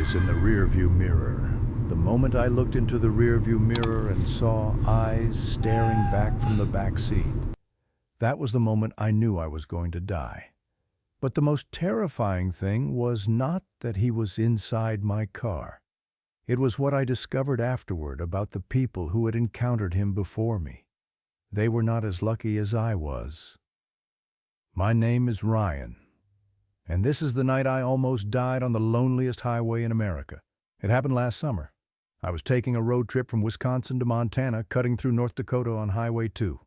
eyes in the rearview mirror. The moment I looked into the rearview mirror and saw eyes staring back from the back seat, that was the moment I knew I was going to die. But the most terrifying thing was not that he was inside my car. It was what I discovered afterward about the people who had encountered him before me. They were not as lucky as I was. My name is Ryan, and this is the night I almost died on the loneliest highway in America. It happened last summer. I was taking a road trip from Wisconsin to Montana, cutting through North Dakota on Highway 2.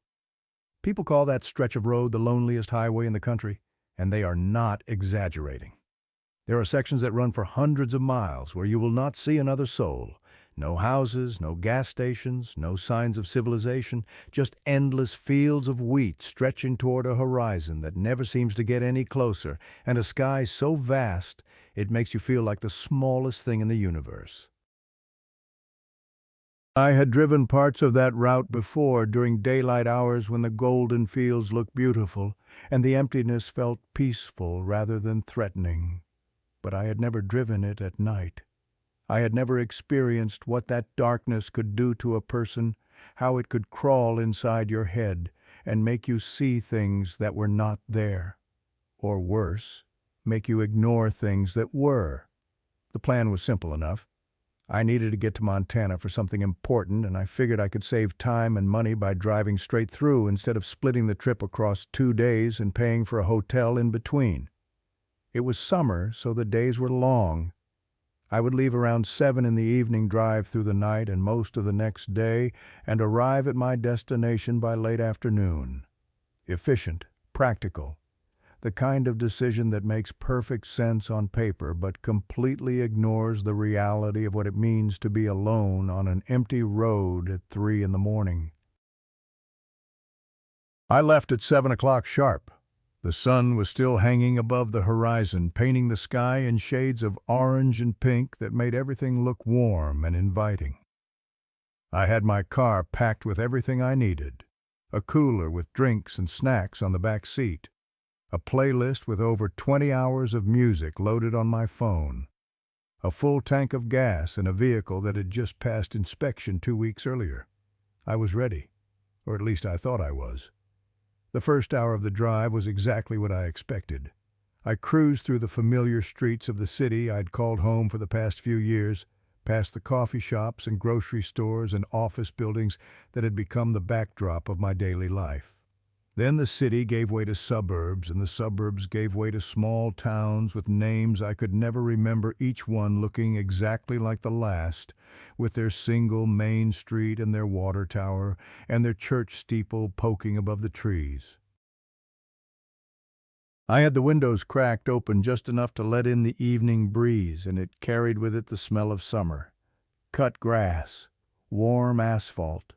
People call that stretch of road the loneliest highway in the country, and they are not exaggerating. There are sections that run for hundreds of miles where you will not see another soul. No houses, no gas stations, no signs of civilization, just endless fields of wheat stretching toward a horizon that never seems to get any closer, and a sky so vast it makes you feel like the smallest thing in the universe. I had driven parts of that route before during daylight hours when the golden fields looked beautiful and the emptiness felt peaceful rather than threatening. But I had never driven it at night. I had never experienced what that darkness could do to a person, how it could crawl inside your head and make you see things that were not there. Or worse, make you ignore things that were. The plan was simple enough. I needed to get to Montana for something important, and I figured I could save time and money by driving straight through instead of splitting the trip across 2 days and paying for a hotel in between. It was summer, so the days were long. I would leave around 7 in the evening, drive through the night and most of the next day, and arrive at my destination by late afternoon. Efficient, practical. The kind of decision that makes perfect sense on paper but completely ignores the reality of what it means to be alone on an empty road at 3 in the morning. I left at 7 o'clock sharp. The sun was still hanging above the horizon, painting the sky in shades of orange and pink that made everything look warm and inviting. I had my car packed with everything I needed, a cooler with drinks and snacks on the back seat, a playlist with over 20 hours of music loaded on my phone, a full tank of gas in a vehicle that had just passed inspection 2 weeks earlier. I was ready, or at least I thought I was. The first hour of the drive was exactly what I expected. I cruised through the familiar streets of the city I'd called home for the past few years, past the coffee shops and grocery stores and office buildings that had become the backdrop of my daily life. Then the city gave way to suburbs, and the suburbs gave way to small towns with names I could never remember, each one looking exactly like the last, with their single main street and their water tower and their church steeple poking above the trees. I had the windows cracked open just enough to let in the evening breeze, and it carried with it the smell of summer. Cut grass, warm asphalt,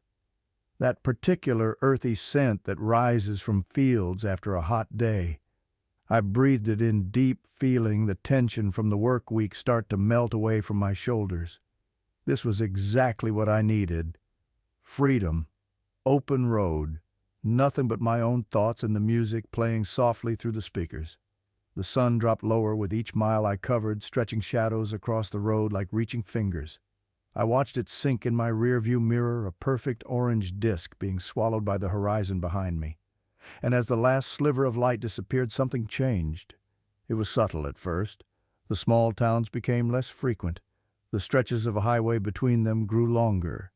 that particular earthy scent that rises from fields after a hot day. I breathed it in deep, feeling the tension from the work week start to melt away from my shoulders. This was exactly what I needed. Freedom, open road, nothing but my own thoughts and the music playing softly through the speakers. The sun dropped lower with each mile I covered, stretching shadows across the road like reaching fingers. I watched it sink in my rearview mirror, a perfect orange disk being swallowed by the horizon behind me. And as the last sliver of light disappeared, something changed. It was subtle at first. The small towns became less frequent. The stretches of a highway between them grew longer.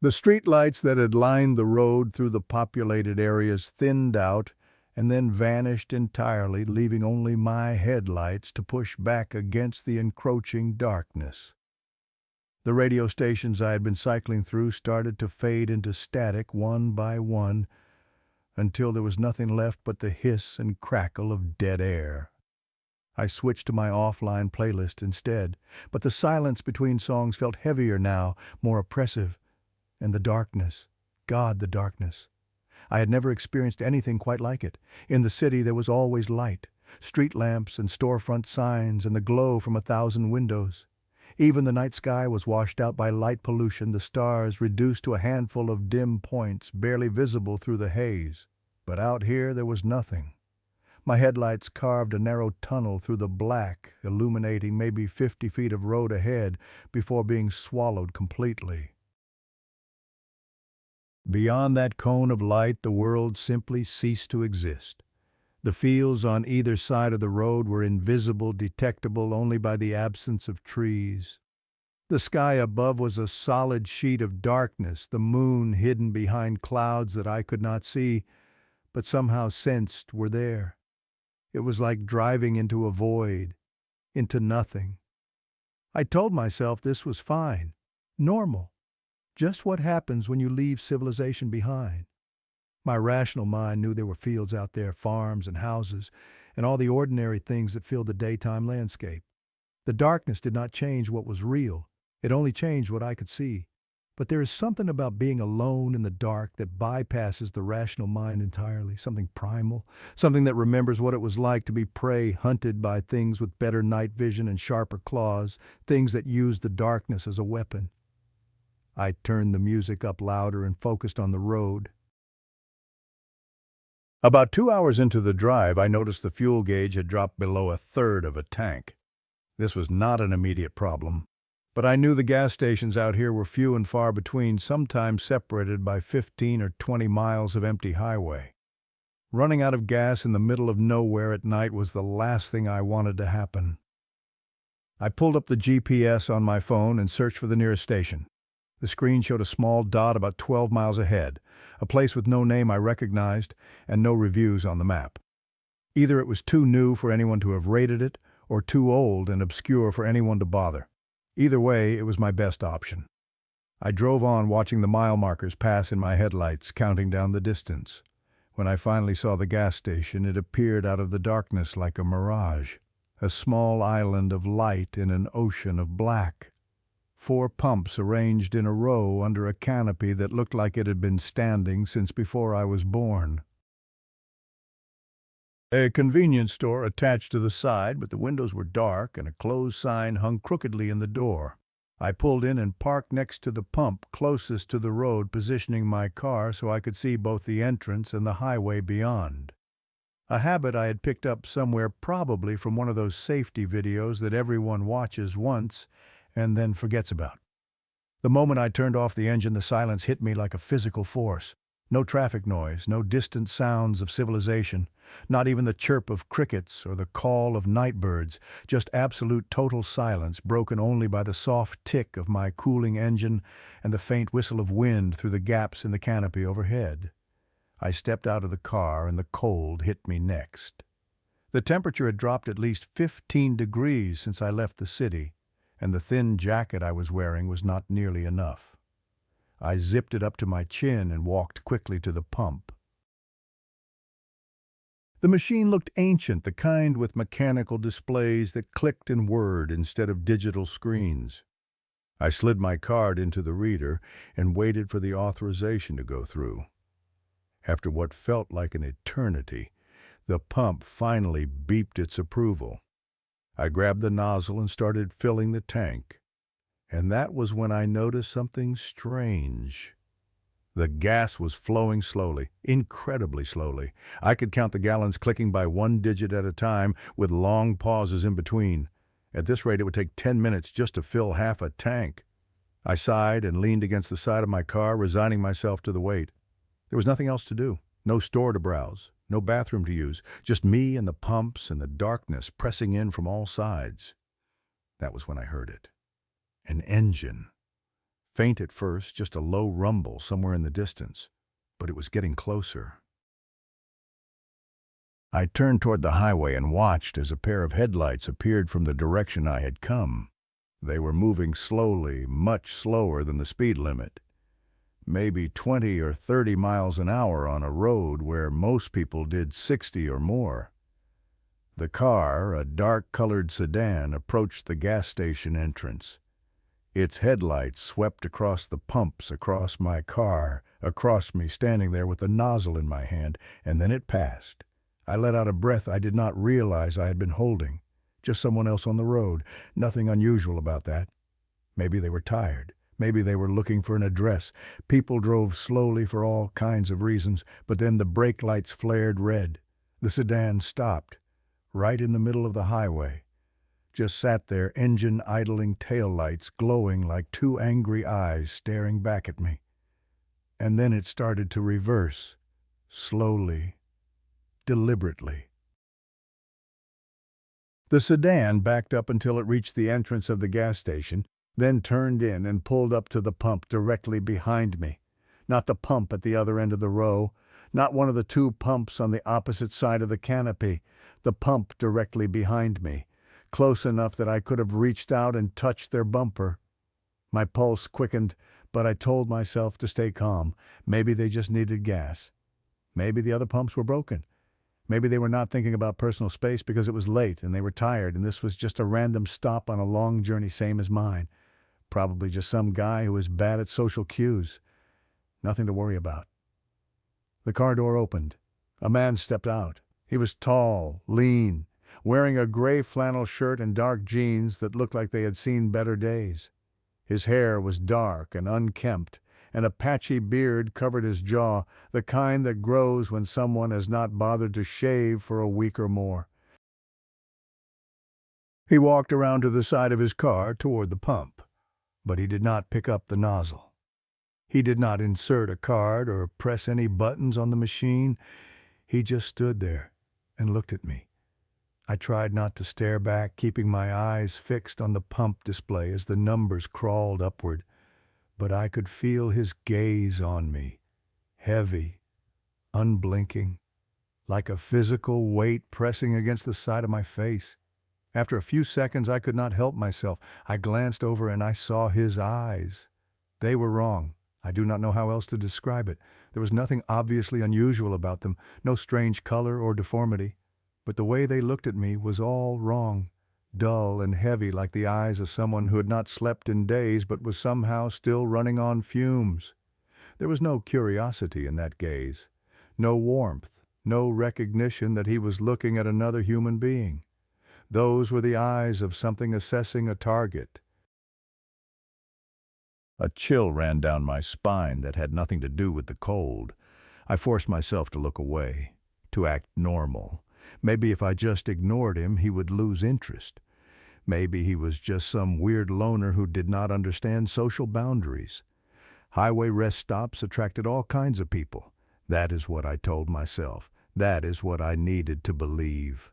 The streetlights that had lined the road through the populated areas thinned out and then vanished entirely, leaving only my headlights to push back against the encroaching darkness. The radio stations I had been cycling through started to fade into static one by one, until there was nothing left but the hiss and crackle of dead air. I switched to my offline playlist instead, but the silence between songs felt heavier now, more oppressive. And the darkness, God, the darkness. I had never experienced anything quite like it. In the city there was always light, street lamps and storefront signs and the glow from 1,000 windows. Even the night sky was washed out by light pollution, the stars reduced to a handful of dim points barely visible through the haze. But out here there was nothing. My headlights carved a narrow tunnel through the black, illuminating maybe 50 feet of road ahead before being swallowed completely. Beyond that cone of light, the world simply ceased to exist. The fields on either side of the road were invisible, detectable only by the absence of trees. The sky above was a solid sheet of darkness, the moon hidden behind clouds that I could not see, but somehow sensed were there. It was like driving into a void, into nothing. I told myself this was fine, normal, just what happens when you leave civilization behind. My rational mind knew there were fields out there, farms and houses, and all the ordinary things that filled the daytime landscape. The darkness did not change what was real. It only changed what I could see. But there is something about being alone in the dark that bypasses the rational mind entirely, something primal, something that remembers what it was like to be prey hunted by things with better night vision and sharper claws, things that used the darkness as a weapon. I turned the music up louder and focused on the road. About 2 hours into the drive, I noticed the fuel gauge had dropped below a third of a tank. This was not an immediate problem, but I knew the gas stations out here were few and far between, sometimes separated by 15 or 20 miles of empty highway. Running out of gas in the middle of nowhere at night was the last thing I wanted to happen. I pulled up the GPS on my phone and searched for the nearest station. The screen showed a small dot about 12 miles ahead, a place with no name I recognized and no reviews on the map. Either it was too new for anyone to have rated it, or too old and obscure for anyone to bother. Either way, it was my best option. I drove on watching the mile markers pass in my headlights, counting down the distance. When I finally saw the gas station, it appeared out of the darkness like a mirage, a small island of light in an ocean of black. 4 pumps arranged in a row under a canopy that looked like it had been standing since before I was born. A convenience store attached to the side, but the windows were dark and a closed sign hung crookedly in the door. I pulled in and parked next to the pump closest to the road, positioning my car so I could see both the entrance and the highway beyond. A habit I had picked up somewhere, probably from one of those safety videos that everyone watches once and then forgets about. The moment I turned off the engine, the silence hit me like a physical force. No traffic noise, no distant sounds of civilization, not even the chirp of crickets or the call of night birds, just absolute total silence, broken only by the soft tick of my cooling engine and the faint whistle of wind through the gaps in the canopy overhead. I stepped out of the car and the cold hit me next. The temperature had dropped at least 15 degrees since I left the city, and the thin jacket I was wearing was not nearly enough. I zipped it up to my chin and walked quickly to the pump. The machine looked ancient, the kind with mechanical displays that clicked and whirred instead of digital screens. I slid my card into the reader and waited for the authorization to go through. After what felt like an eternity, the pump finally beeped its approval. I grabbed the nozzle and started filling the tank. And that was when I noticed something strange. The gas was flowing slowly, incredibly slowly. I could count the gallons clicking by 1 digit at a time, with long pauses in between. At this rate, it would take 10 minutes just to fill half a tank. I sighed and leaned against the side of my car, resigning myself to the wait. There was nothing else to do. No store to browse, no bathroom to use, just me and the pumps and the darkness pressing in from all sides. That was when I heard it. An engine. Faint at first, just a low rumble somewhere in the distance, but it was getting closer. I turned toward the highway and watched as a pair of headlights appeared from the direction I had come. They were moving slowly, much slower than the speed limit. Maybe 20 or 30 miles an hour on a road where most people did 60 or more. The car, a dark-colored sedan, approached the gas station entrance. Its headlights swept across the pumps, across my car, across me standing there with the nozzle in my hand, and then it passed. I let out a breath I did not realize I had been holding. Just someone else on the road. Nothing unusual about that. Maybe they were tired. Maybe they were looking for an address. People drove slowly for all kinds of reasons, but then the brake lights flared red. The sedan stopped, right in the middle of the highway. Just sat there, engine idling, taillights glowing like two angry eyes staring back at me. And then it started to reverse, slowly, deliberately. The sedan backed up until it reached the entrance of the gas station, then turned in and pulled up to the pump directly behind me. Not the pump at the other end of the row, not one of the two pumps on the opposite side of the canopy, the pump directly behind me, close enough that I could have reached out and touched their bumper. My pulse quickened, but I told myself to stay calm. Maybe they just needed gas. Maybe the other pumps were broken. Maybe they were not thinking about personal space because it was late and they were tired and this was just a random stop on a long journey same as mine. Probably just some guy who was bad at social cues. Nothing to worry about. The car door opened. A man stepped out. He was tall, lean, wearing a gray flannel shirt and dark jeans that looked like they had seen better days. His hair was dark and unkempt, and a patchy beard covered his jaw, the kind that grows when someone has not bothered to shave for a week or more. He walked around to the side of his car toward the pump, but he did not pick up the nozzle. He did not insert a card or press any buttons on the machine. He just stood there and looked at me. I tried not to stare back, keeping my eyes fixed on the pump display as the numbers crawled upward. But I could feel his gaze on me, heavy, unblinking, like a physical weight pressing against the side of my face. After a few seconds, I could not help myself. I glanced over and I saw his eyes. They were wrong. I do not know how else to describe it. There was nothing obviously unusual about them, no strange color or deformity. But the way they looked at me was all wrong. Dull and heavy like the eyes of someone who had not slept in days but was somehow still running on fumes. There was no curiosity in that gaze, no warmth, no recognition that he was looking at another human being. Those were the eyes of something assessing a target. A chill ran down my spine that had nothing to do with the cold. I forced myself to look away, to act normal. Maybe if I just ignored him, he would lose interest. Maybe he was just some weird loner who did not understand social boundaries. Highway rest stops attracted all kinds of people. That is what I told myself. That is what I needed to believe.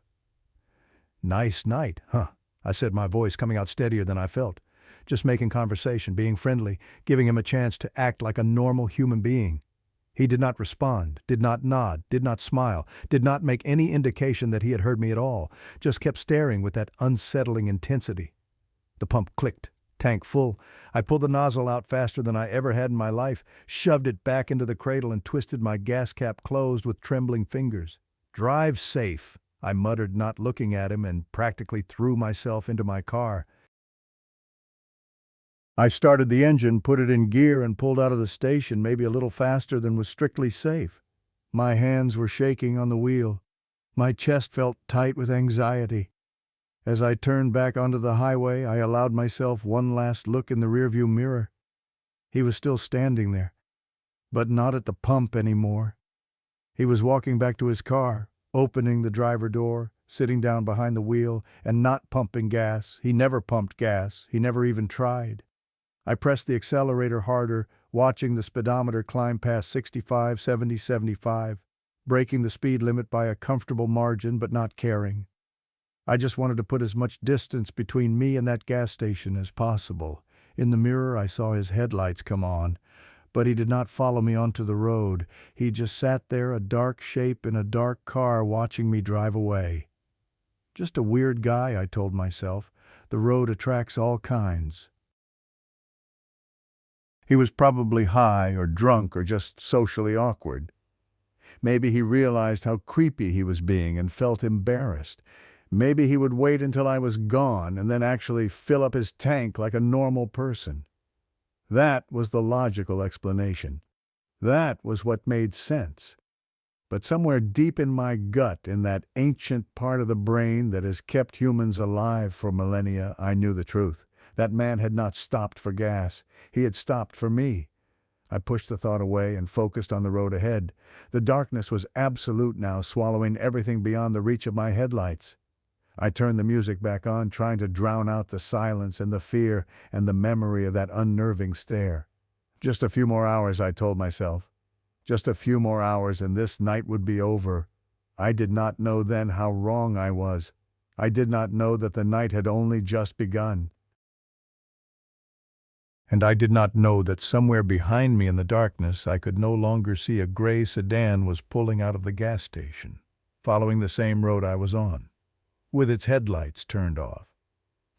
"Nice night, huh?" I said, my voice coming out steadier than I felt. Just making conversation, being friendly, giving him a chance to act like a normal human being. He did not respond, did not nod, did not smile, did not make any indication that he had heard me at all, just kept staring with that unsettling intensity. The pump clicked, tank full. I pulled the nozzle out faster than I ever had in my life, shoved it back into the cradle and twisted my gas cap closed with trembling fingers. "Drive safe," I muttered, not looking at him, and practically threw myself into my car. I started the engine, put it in gear, and pulled out of the station, maybe a little faster than was strictly safe. My hands were shaking on the wheel. My chest felt tight with anxiety. As I turned back onto the highway, I allowed myself one last look in the rearview mirror. He was still standing there, but not at the pump anymore. He was walking back to his car, opening the driver door, sitting down behind the wheel, and not pumping gas. He never pumped gas. He never even tried. I pressed the accelerator harder, watching the speedometer climb past 65, 70, 75, breaking the speed limit by a comfortable margin but not caring. I just wanted to put as much distance between me and that gas station as possible. In the mirror, I saw his headlights come on, but he did not follow me onto the road. He just sat there, a dark shape in a dark car, watching me drive away. Just a weird guy, I told myself. The road attracts all kinds. He was probably high or drunk or just socially awkward. Maybe he realized how creepy he was being and felt embarrassed. Maybe he would wait until I was gone and then actually fill up his tank like a normal person. That was the logical explanation. That was what made sense. But somewhere deep in my gut, in that ancient part of the brain that has kept humans alive for millennia, I knew the truth. That man had not stopped for gas. He had stopped for me. I pushed the thought away and focused on the road ahead. The darkness was absolute now, swallowing everything beyond the reach of my headlights. I turned the music back on, trying to drown out the silence and the fear and the memory of that unnerving stare. Just a few more hours, I told myself. Just a few more hours and this night would be over. I did not know then how wrong I was. I did not know that the night had only just begun. And I did not know that somewhere behind me in the darkness I could no longer see a gray sedan was pulling out of the gas station, following the same road I was on, with its headlights turned off.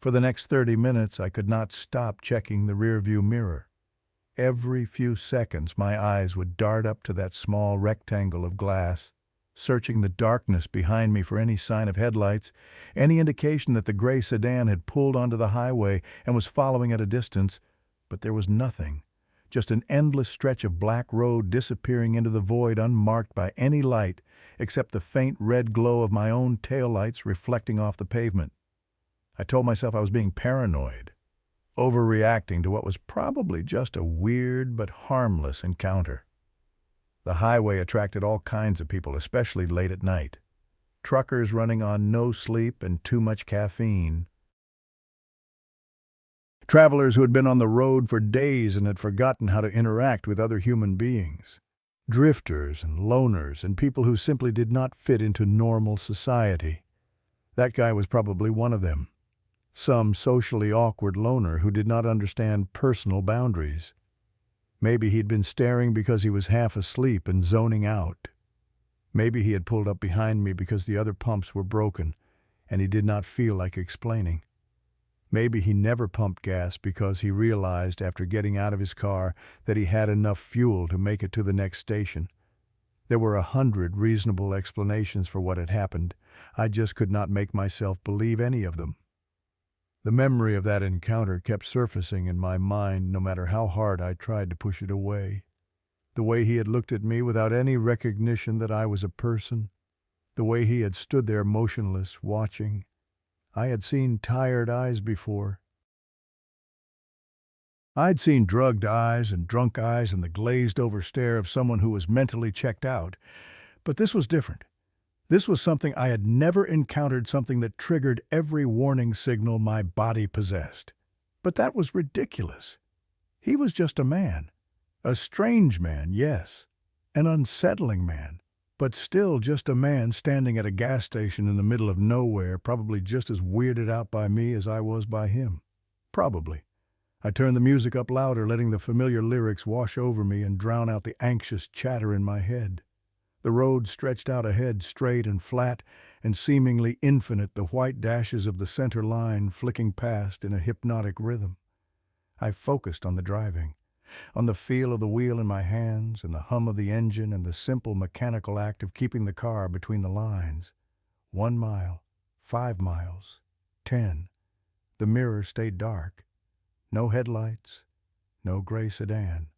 For the next 30 minutes I could not stop checking the rearview mirror. Every few seconds my eyes would dart up to that small rectangle of glass, searching the darkness behind me for any sign of headlights, any indication that the gray sedan had pulled onto the highway and was following at a distance. But there was nothing, just an endless stretch of black road disappearing into the void unmarked by any light except the faint red glow of my own taillights reflecting off the pavement. I told myself I was being paranoid, overreacting to what was probably just a weird but harmless encounter. The highway attracted all kinds of people, especially late at night. Truckers running on no sleep and too much caffeine. Travelers who had been on the road for days and had forgotten how to interact with other human beings. Drifters and loners and people who simply did not fit into normal society. That guy was probably one of them. Some socially awkward loner who did not understand personal boundaries. Maybe he'd been staring because he was half asleep and zoning out. Maybe he had pulled up behind me because the other pumps were broken and he did not feel like explaining. Maybe he never pumped gas because he realized after getting out of his car that he had enough fuel to make it to the next station. There were 100 reasonable explanations for what had happened. I just could not make myself believe any of them. The memory of that encounter kept surfacing in my mind no matter how hard I tried to push it away. The way he had looked at me without any recognition that I was a person. The way he had stood there motionless, watching. I had seen tired eyes before. I'd seen drugged eyes and drunk eyes and the glazed-over stare of someone who was mentally checked out. But this was different. This was something I had never encountered, something that triggered every warning signal my body possessed. But that was ridiculous. He was just a man. A strange man, yes. An unsettling man. But still just a man standing at a gas station in the middle of nowhere, probably just as weirded out by me as I was by him. Probably. I turned the music up louder, letting the familiar lyrics wash over me and drown out the anxious chatter in my head. The road stretched out ahead, straight and flat, and seemingly infinite, the white dashes of the center line flicking past in a hypnotic rhythm. I focused on the driving, on the feel of the wheel in my hands and the hum of the engine and the simple mechanical act of keeping the car between the lines. 1 mile, 5 miles, 10. The mirror stayed dark. No headlights, no gray sedan.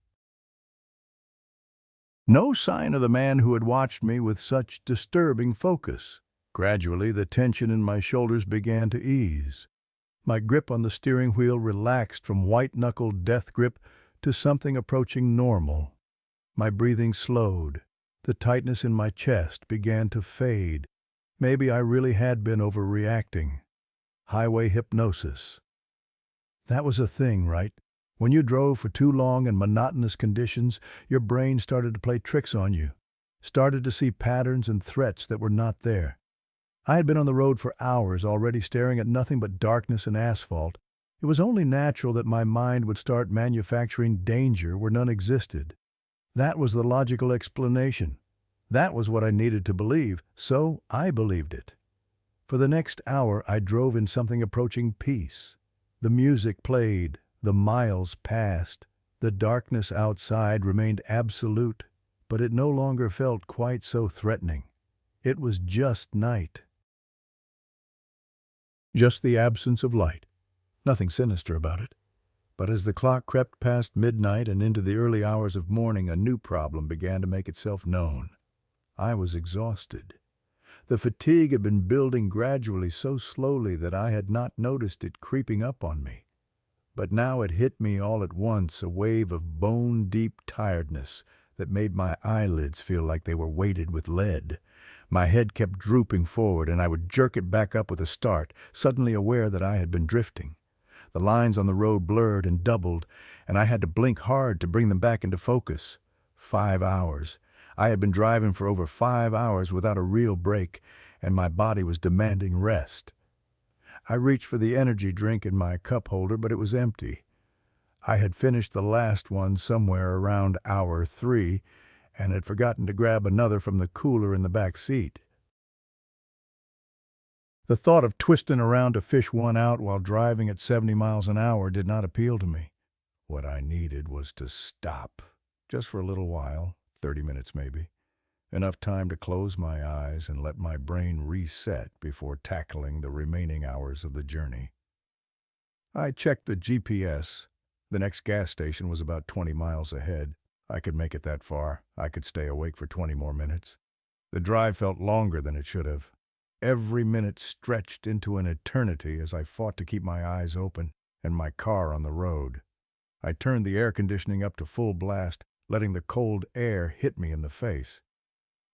No sign of the man who had watched me with such disturbing focus. Gradually, the tension in my shoulders began to ease. My grip on the steering wheel relaxed from white-knuckled death grip to something approaching normal. My breathing slowed. The tightness in my chest began to fade. Maybe I really had been overreacting. Highway hypnosis. That was a thing, right? When you drove for too long in monotonous conditions, your brain started to play tricks on you, started to see patterns and threats that were not there. I had been on the road for hours already, staring at nothing but darkness and asphalt. It was only natural that my mind would start manufacturing danger where none existed. That was the logical explanation. That was what I needed to believe, so I believed it. For the next hour, I drove in something approaching peace. The music played, the miles passed, the darkness outside remained absolute, but it no longer felt quite so threatening. It was just night. Just the absence of light. Nothing sinister about it. But as the clock crept past midnight and into the early hours of morning, a new problem began to make itself known. I was exhausted. The fatigue had been building gradually, so slowly that I had not noticed it creeping up on me. But now it hit me all at once, a wave of bone-deep tiredness that made my eyelids feel like they were weighted with lead. My head kept drooping forward, and I would jerk it back up with a start, suddenly aware that I had been drifting. The lines on the road blurred and doubled, and I had to blink hard to bring them back into focus. 5 hours. I had been driving for over 5 hours without a real break, and my body was demanding rest. I reached for the energy drink in my cup holder, but it was empty. I had finished the last one somewhere around hour 3, and had forgotten to grab another from the cooler in the back seat. The thought of twisting around to fish one out while driving at 70 miles an hour did not appeal to me. What I needed was to stop, just for a little while, 30 minutes maybe. Enough time to close my eyes and let my brain reset before tackling the remaining hours of the journey. I checked the GPS. The next gas station was about 20 miles ahead. I could make it that far. I could stay awake for 20 more minutes. The drive felt longer than it should have. Every minute stretched into an eternity as I fought to keep my eyes open and my car on the road. I turned the air conditioning up to full blast, letting the cold air hit me in the face.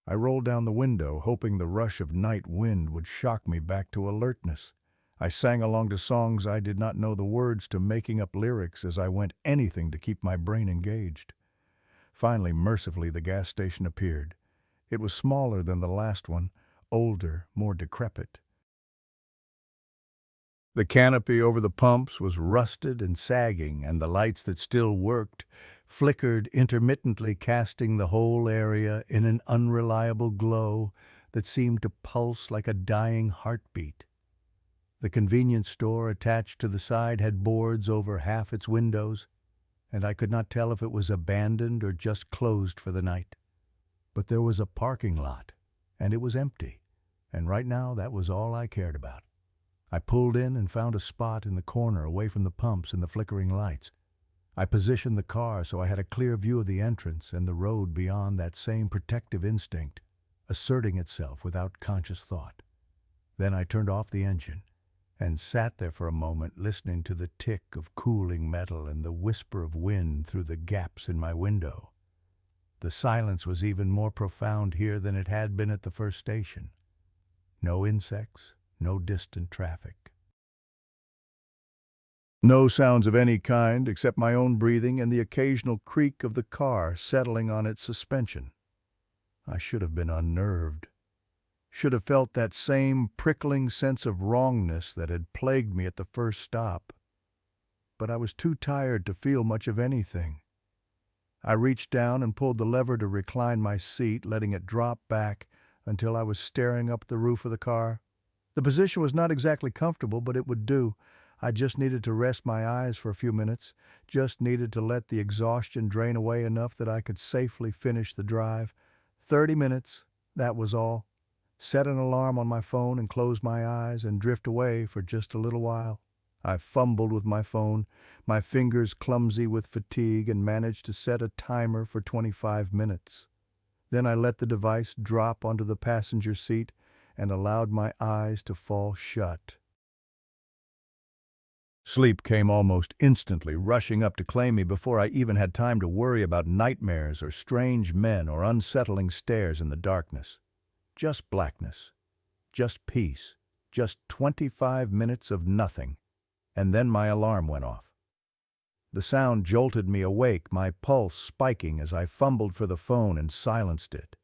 I rolled down the window, hoping the rush of night wind would shock me back to alertness. I sang along to songs I did not know the words to, making up lyrics as I went anything to keep my brain engaged. Finally, mercifully, the gas station appeared. It was smaller than the last one, older, more decrepit. The canopy over the pumps was rusted and sagging, and the lights that still worked flickered intermittently, casting the whole area in an unreliable glow that seemed to pulse like a dying heartbeat. The convenience store attached to the side had boards over half its windows, and I could not tell if it was abandoned or just closed for the night. But there was a parking lot, and it was empty, and right now that was all I cared about. I pulled in and found a spot in the corner away from the pumps and the flickering lights. I positioned the car so I had a clear view of the entrance and the road beyond, that same protective instinct, asserting itself without conscious thought. Then I turned off the engine and sat there for a moment, listening to the tick of cooling metal and the whisper of wind through the gaps in my window. The silence was even more profound here than it had been at the first station. No insects, no distant traffic. No sounds of any kind except my own breathing and the occasional creak of the car settling on its suspension. I should have been unnerved. Should have felt that same prickling sense of wrongness that had plagued me at the first stop. But I was too tired to feel much of anything. I reached down and pulled the lever to recline my seat, letting it drop back until I was staring up at the roof of the car. The position was not exactly comfortable, but it would do. I just needed to rest my eyes for a few minutes, just needed to let the exhaustion drain away enough that I could safely finish the drive. 30 minutes, that was all. Set an alarm on my phone and close my eyes and drift away for just a little while. I fumbled with my phone, my fingers clumsy with fatigue, and managed to set a timer for 25 minutes. Then I let the device drop onto the passenger seat and allowed my eyes to fall shut. Sleep came almost instantly, rushing up to claim me before I even had time to worry about nightmares or strange men or unsettling stares in the darkness. Just blackness, just peace, just 25 minutes of nothing. And then my alarm went off. The sound jolted me awake, my pulse spiking as I fumbled for the phone and silenced it.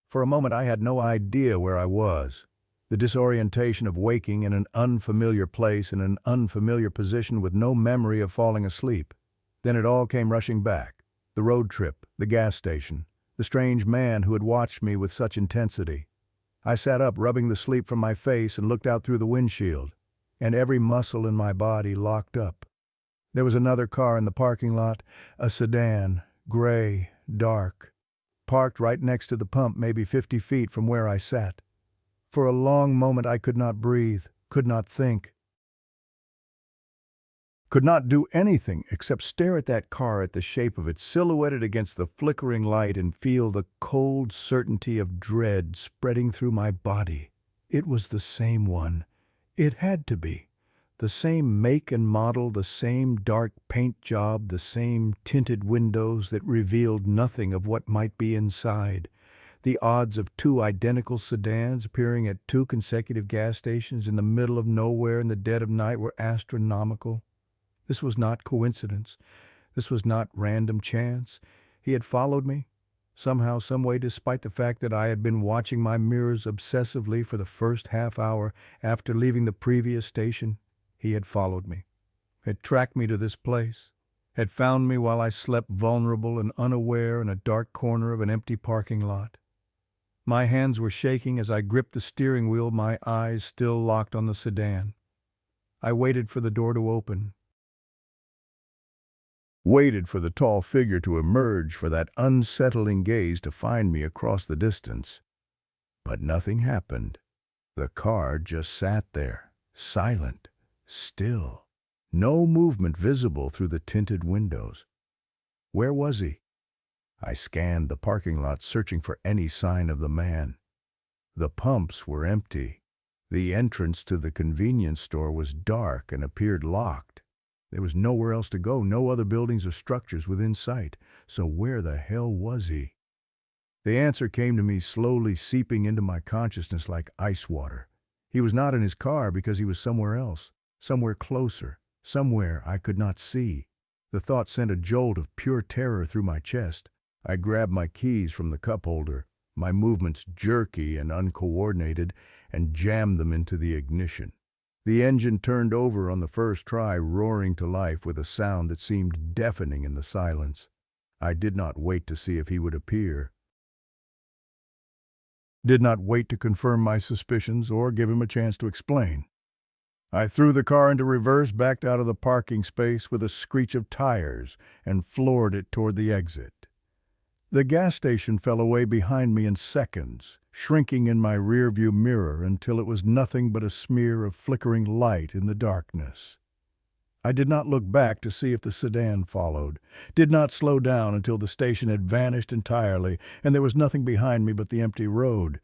For a moment I had no idea where I was. The disorientation of waking in an unfamiliar place in an unfamiliar position with no memory of falling asleep. Then it all came rushing back. The road trip, the gas station, the strange man who had watched me with such intensity. I sat up, rubbing the sleep from my face, and looked out through the windshield, and every muscle in my body locked up. There was another car in the parking lot, a sedan, gray, dark, parked right next to the pump, maybe 50 feet from where I sat. For a long moment I could not breathe, could not think, could not do anything except stare at that car, at the shape of it silhouetted against the flickering light, and feel the cold certainty of dread spreading through my body. It was the same one. It had to be. The same make and model, the same dark paint job, the same tinted windows that revealed nothing of what might be inside. The odds of two identical sedans appearing at two consecutive gas stations in the middle of nowhere in the dead of night were astronomical. This was not coincidence. This was not random chance. He had followed me. Somehow, someway, despite the fact that I had been watching my mirrors obsessively for the first half hour after leaving the previous station, he had followed me, had tracked me to this place, had found me while I slept vulnerable and unaware in a dark corner of an empty parking lot. My hands were shaking as I gripped the steering wheel, my eyes still locked on the sedan. I waited for the door to open. Waited for the tall figure to emerge, for that unsettling gaze to find me across the distance. But nothing happened. The car just sat there, silent, still. No movement visible through the tinted windows. Where was he? I scanned the parking lot, searching for any sign of the man. The pumps were empty. The entrance to the convenience store was dark and appeared locked. There was nowhere else to go, no other buildings or structures within sight. So where the hell was he? The answer came to me, slowly seeping into my consciousness like ice water. He was not in his car because he was somewhere else, somewhere closer, somewhere I could not see. The thought sent a jolt of pure terror through my chest. I grabbed my keys from the cup holder, my movements jerky and uncoordinated, and jammed them into the ignition. The engine turned over on the first try, roaring to life with a sound that seemed deafening in the silence. I did not wait to see if he would appear. Did not wait to confirm my suspicions or give him a chance to explain. I threw the car into reverse, backed out of the parking space with a screech of tires, and floored it toward the exit. The gas station fell away behind me in seconds, shrinking in my rearview mirror until it was nothing but a smear of flickering light in the darkness. I did not look back to see if the sedan followed, did not slow down until the station had vanished entirely and there was nothing behind me but the empty road.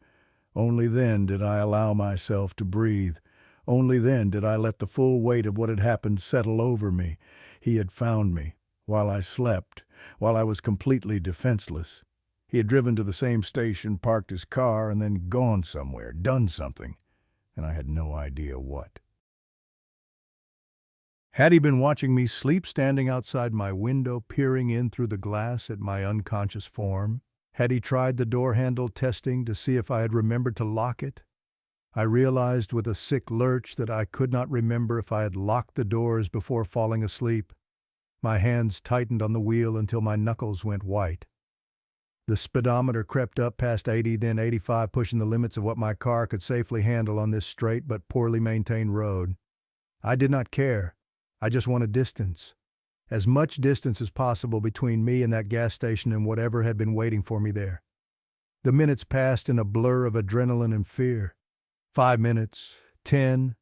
Only then did I allow myself to breathe. Only then did I let the full weight of what had happened settle over me. He had found me, while I slept, while I was completely defenseless. He had driven to the same station, parked his car, and then gone somewhere, done something, and I had no idea what. Had he been watching me sleep, standing outside my window, peering in through the glass at my unconscious form? Had he tried the door handle, testing to see if I had remembered to lock it? I realized with a sick lurch that I could not remember if I had locked the doors before falling asleep. My hands tightened on the wheel until my knuckles went white. The speedometer crept up past 80, then 85, pushing the limits of what my car could safely handle on this straight but poorly maintained road. I did not care. I just wanted distance. As much distance as possible between me and that gas station and whatever had been waiting for me there. The minutes passed in a blur of adrenaline and fear. 5 minutes, 10,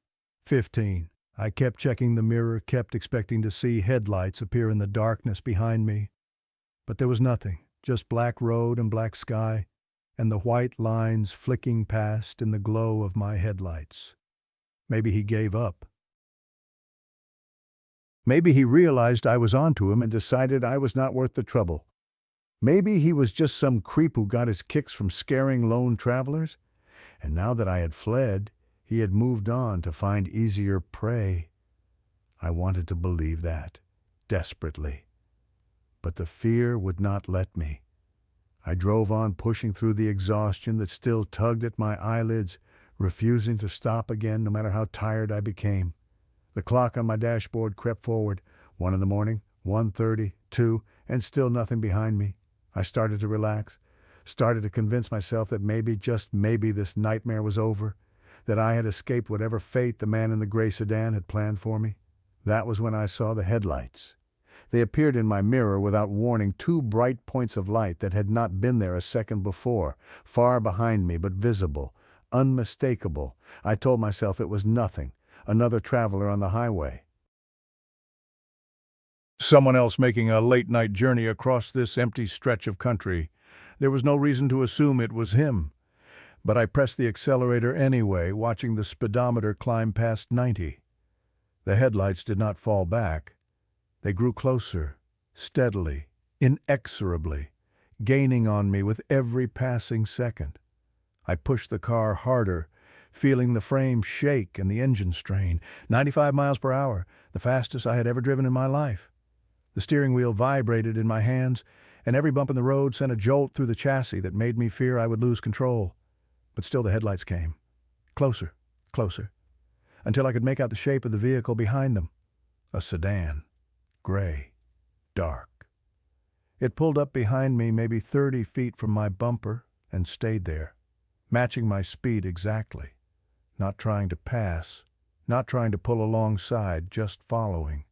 15. I kept checking the mirror, kept expecting to see headlights appear in the darkness behind me. But there was nothing, just black road and black sky, and the white lines flicking past in the glow of my headlights. Maybe he gave up. Maybe he realized I was onto him and decided I was not worth the trouble. Maybe he was just some creep who got his kicks from scaring lone travelers, and now that I had fled, he had moved on to find easier prey. I wanted to believe that, desperately. But the fear would not let me. I drove on, pushing through the exhaustion that still tugged at my eyelids, refusing to stop again no matter how tired I became. The clock on my dashboard crept forward. 1 in the morning, 1:30, 2, and still nothing behind me. I started to relax, started to convince myself that maybe, just maybe, this nightmare was over, that I had escaped whatever fate the man in the gray sedan had planned for me. That was when I saw the headlights. They appeared in my mirror without warning, 2 bright points of light that had not been there a second before, far behind me but visible, unmistakable. I told myself it was nothing, another traveler on the highway. Someone else making a late-night journey across this empty stretch of country. There was no reason to assume it was him. But I pressed the accelerator anyway, watching the speedometer climb past 90. The headlights did not fall back. They grew closer, steadily, inexorably, gaining on me with every passing second. I pushed the car harder, feeling the frame shake and the engine strain. 95 miles per hour, the fastest I had ever driven in my life. The steering wheel vibrated in my hands, and every bump in the road sent a jolt through the chassis that made me fear I would lose control. But still the headlights came. Closer, closer, until I could make out the shape of the vehicle behind them. A sedan. Gray. Dark. It pulled up behind me maybe 30 feet from my bumper and stayed there, matching my speed exactly. Not trying to pass, not trying to pull alongside, just following,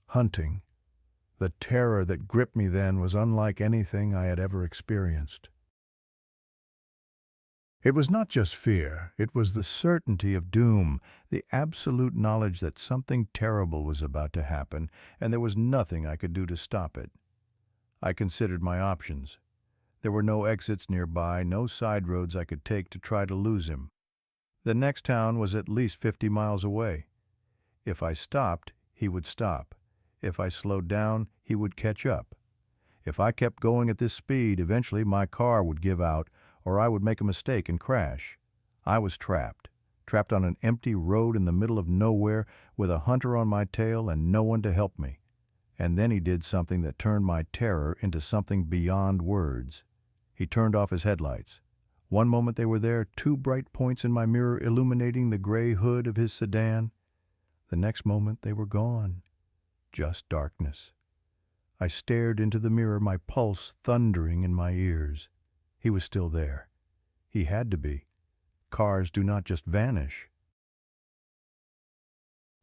hunting. The terror that gripped me then was unlike anything I had ever experienced. It was not just fear, it was the certainty of doom, the absolute knowledge that something terrible was about to happen, and there was nothing I could do to stop it. I considered my options. There were no exits nearby, no side roads I could take to try to lose him. The next town was at least 50 miles away. If I stopped, he would stop. If I slowed down, he would catch up. If I kept going at this speed, eventually my car would give out, or I would make a mistake and crash. I was trapped on an empty road in the middle of nowhere with a hunter on my tail and no one to help me. And then he did something that turned my terror into something beyond words. He turned off his headlights. One moment they were there, 2 bright points in my mirror illuminating the gray hood of his sedan. The next moment they were gone. Just darkness. I stared into the mirror, my pulse thundering in my ears. He was still there. He had to be. Cars do not just vanish.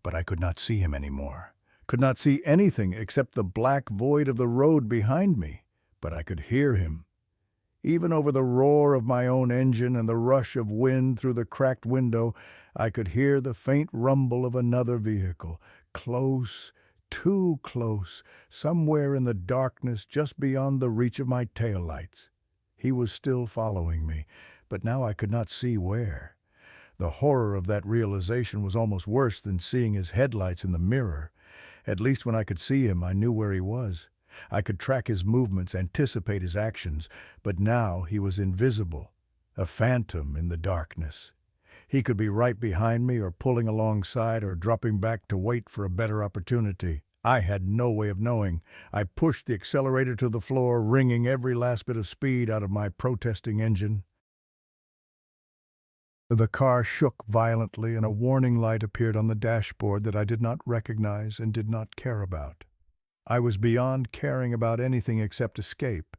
But I could not see him anymore. Could not see anything except the black void of the road behind me. But I could hear him. Even over the roar of my own engine and the rush of wind through the cracked window, I could hear the faint rumble of another vehicle. Close, too close, somewhere in the darkness just beyond the reach of my taillights. He was still following me, but now I could not see where. The horror of that realization was almost worse than seeing his headlights in the mirror. At least when I could see him, I knew where he was. I could track his movements, anticipate his actions, but now he was invisible, a phantom in the darkness. He could be right behind me or pulling alongside or dropping back to wait for a better opportunity. I had no way of knowing. I pushed the accelerator to the floor, wringing every last bit of speed out of my protesting engine. The car shook violently and a warning light appeared on the dashboard that I did not recognize and did not care about. I was beyond caring about anything except escape.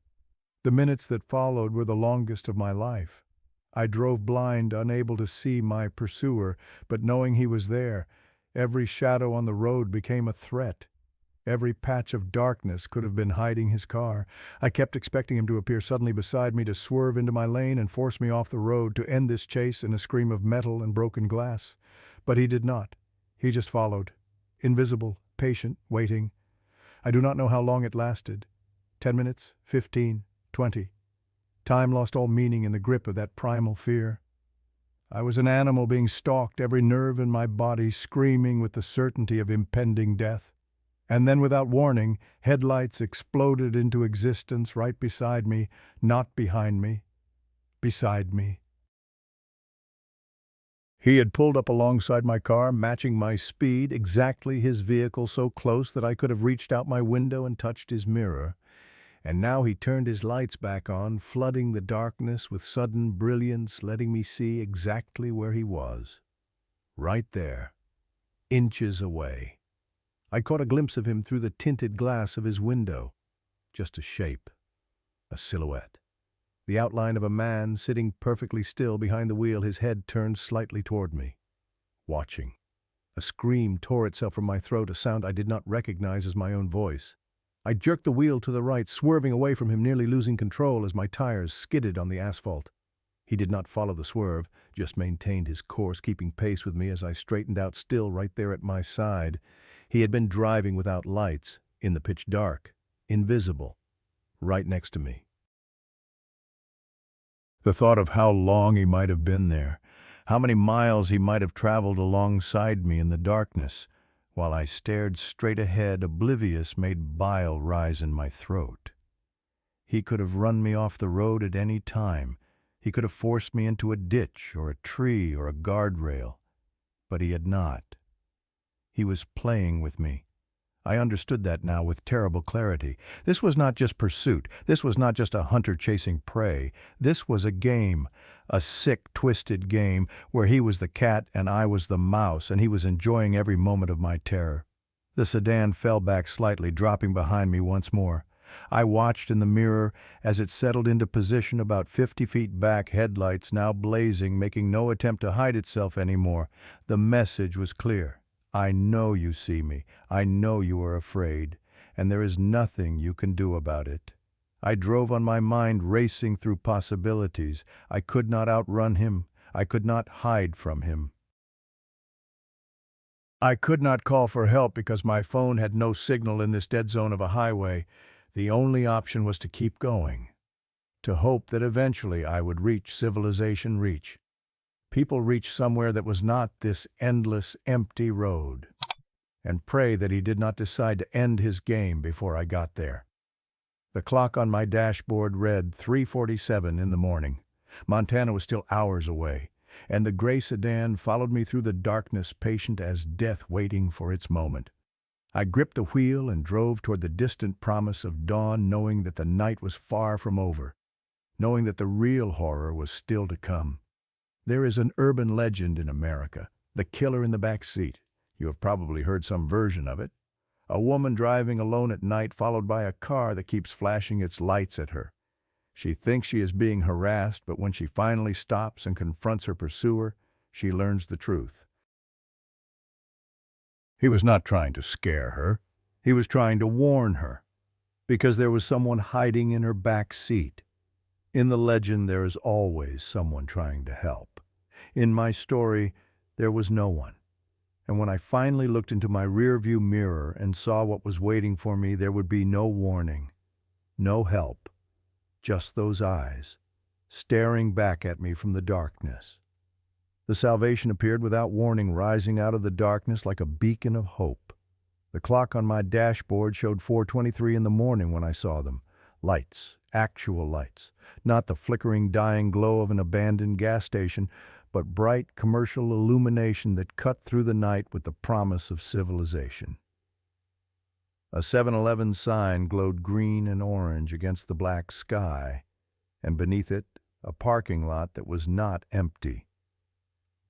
The minutes that followed were the longest of my life. I drove blind, unable to see my pursuer, but knowing he was there, every shadow on the road became a threat. Every patch of darkness could have been hiding his car. I kept expecting him to appear suddenly beside me, to swerve into my lane and force me off the road, to end this chase in a scream of metal and broken glass. But he did not. He just followed, invisible, patient, waiting. I do not know how long it lasted. 10 minutes, 15, 20. Time lost all meaning in the grip of that primal fear. I was an animal being stalked, every nerve in my body screaming with the certainty of impending death. And then, without warning, headlights exploded into existence right beside me, not behind me, beside me. He had pulled up alongside my car, matching my speed, exactly his vehicle so close that I could have reached out my window and touched his mirror. And now he turned his lights back on, flooding the darkness with sudden brilliance, letting me see exactly where he was. Right there, inches away. I caught a glimpse of him through the tinted glass of his window. Just a shape, a silhouette. The outline of a man sitting perfectly still behind the wheel, his head turned slightly toward me, watching. A scream tore itself from my throat, a sound I did not recognize as my own voice. I jerked the wheel to the right, swerving away from him, nearly losing control as my tires skidded on the asphalt. He did not follow the swerve, just maintained his course, keeping pace with me as I straightened out, still right there at my side. He had been driving without lights, in the pitch dark, invisible, right next to me. The thought of how long he might have been there, how many miles he might have traveled alongside me in the darkness, While I stared straight ahead, oblivious, made bile rise in my throat. He could have run me off the road at any time. He could have forced me into a ditch or a tree or a guardrail. But he had not. He was playing with me. I understood that now with terrible clarity. This was not just pursuit. This was not just a hunter chasing prey. This was a game, a sick, twisted game, where he was the cat and I was the mouse, and he was enjoying every moment of my terror. The sedan fell back slightly, dropping behind me once more. I watched in the mirror as it settled into position about 50 feet back, headlights now blazing, making no attempt to hide itself anymore. The message was clear. I know you see me. I know you are afraid, and there is nothing you can do about it. I drove on my mind racing through possibilities. I could not outrun him. I could not hide from him. I could not call for help because my phone had no signal in this dead zone of a highway. The only option was to keep going, to hope that eventually I would reach civilization reach. People reach somewhere that was not this endless, empty road, and pray that he did not decide to end his game before I got there. The clock on my dashboard read 3:47 in the morning. Montana was still hours away, and the gray sedan followed me through the darkness, patient as death waiting for its moment. I gripped the wheel and drove toward the distant promise of dawn, knowing that the night was far from over, knowing that the real horror was still to come. There is an urban legend in America, the killer in the back seat. You have probably heard some version of it. A woman driving alone at night, followed by a car that keeps flashing its lights at her. She thinks she is being harassed, but when she finally stops and confronts her pursuer, she learns the truth. He was not trying to scare her. He was trying to warn her, because there was someone hiding in her back seat. In the legend, there is always someone trying to help. In my story, there was no one. And when I finally looked into my rearview mirror and saw what was waiting for me, there would be no warning, no help, just those eyes, staring back at me from the darkness. The salvation appeared without warning, rising out of the darkness like a beacon of hope. The clock on my dashboard showed 4:23 in the morning when I saw them. Lights, actual lights, not the flickering, dying glow of an abandoned gas station, but bright commercial illumination that cut through the night with the promise of civilization. A 7-Eleven sign glowed green and orange against the black sky, and beneath it, a parking lot that was not empty.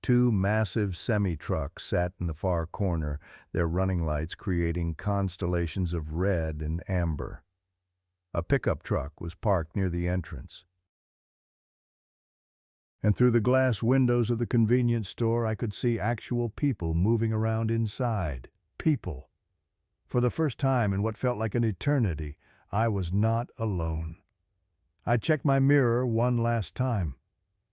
2 massive semi-trucks sat in the far corner, their running lights creating constellations of red and amber. A pickup truck was parked near the entrance. And through the glass windows of the convenience store, I could see actual people moving around inside. People. For the first time in what felt like an eternity, I was not alone. I checked my mirror one last time.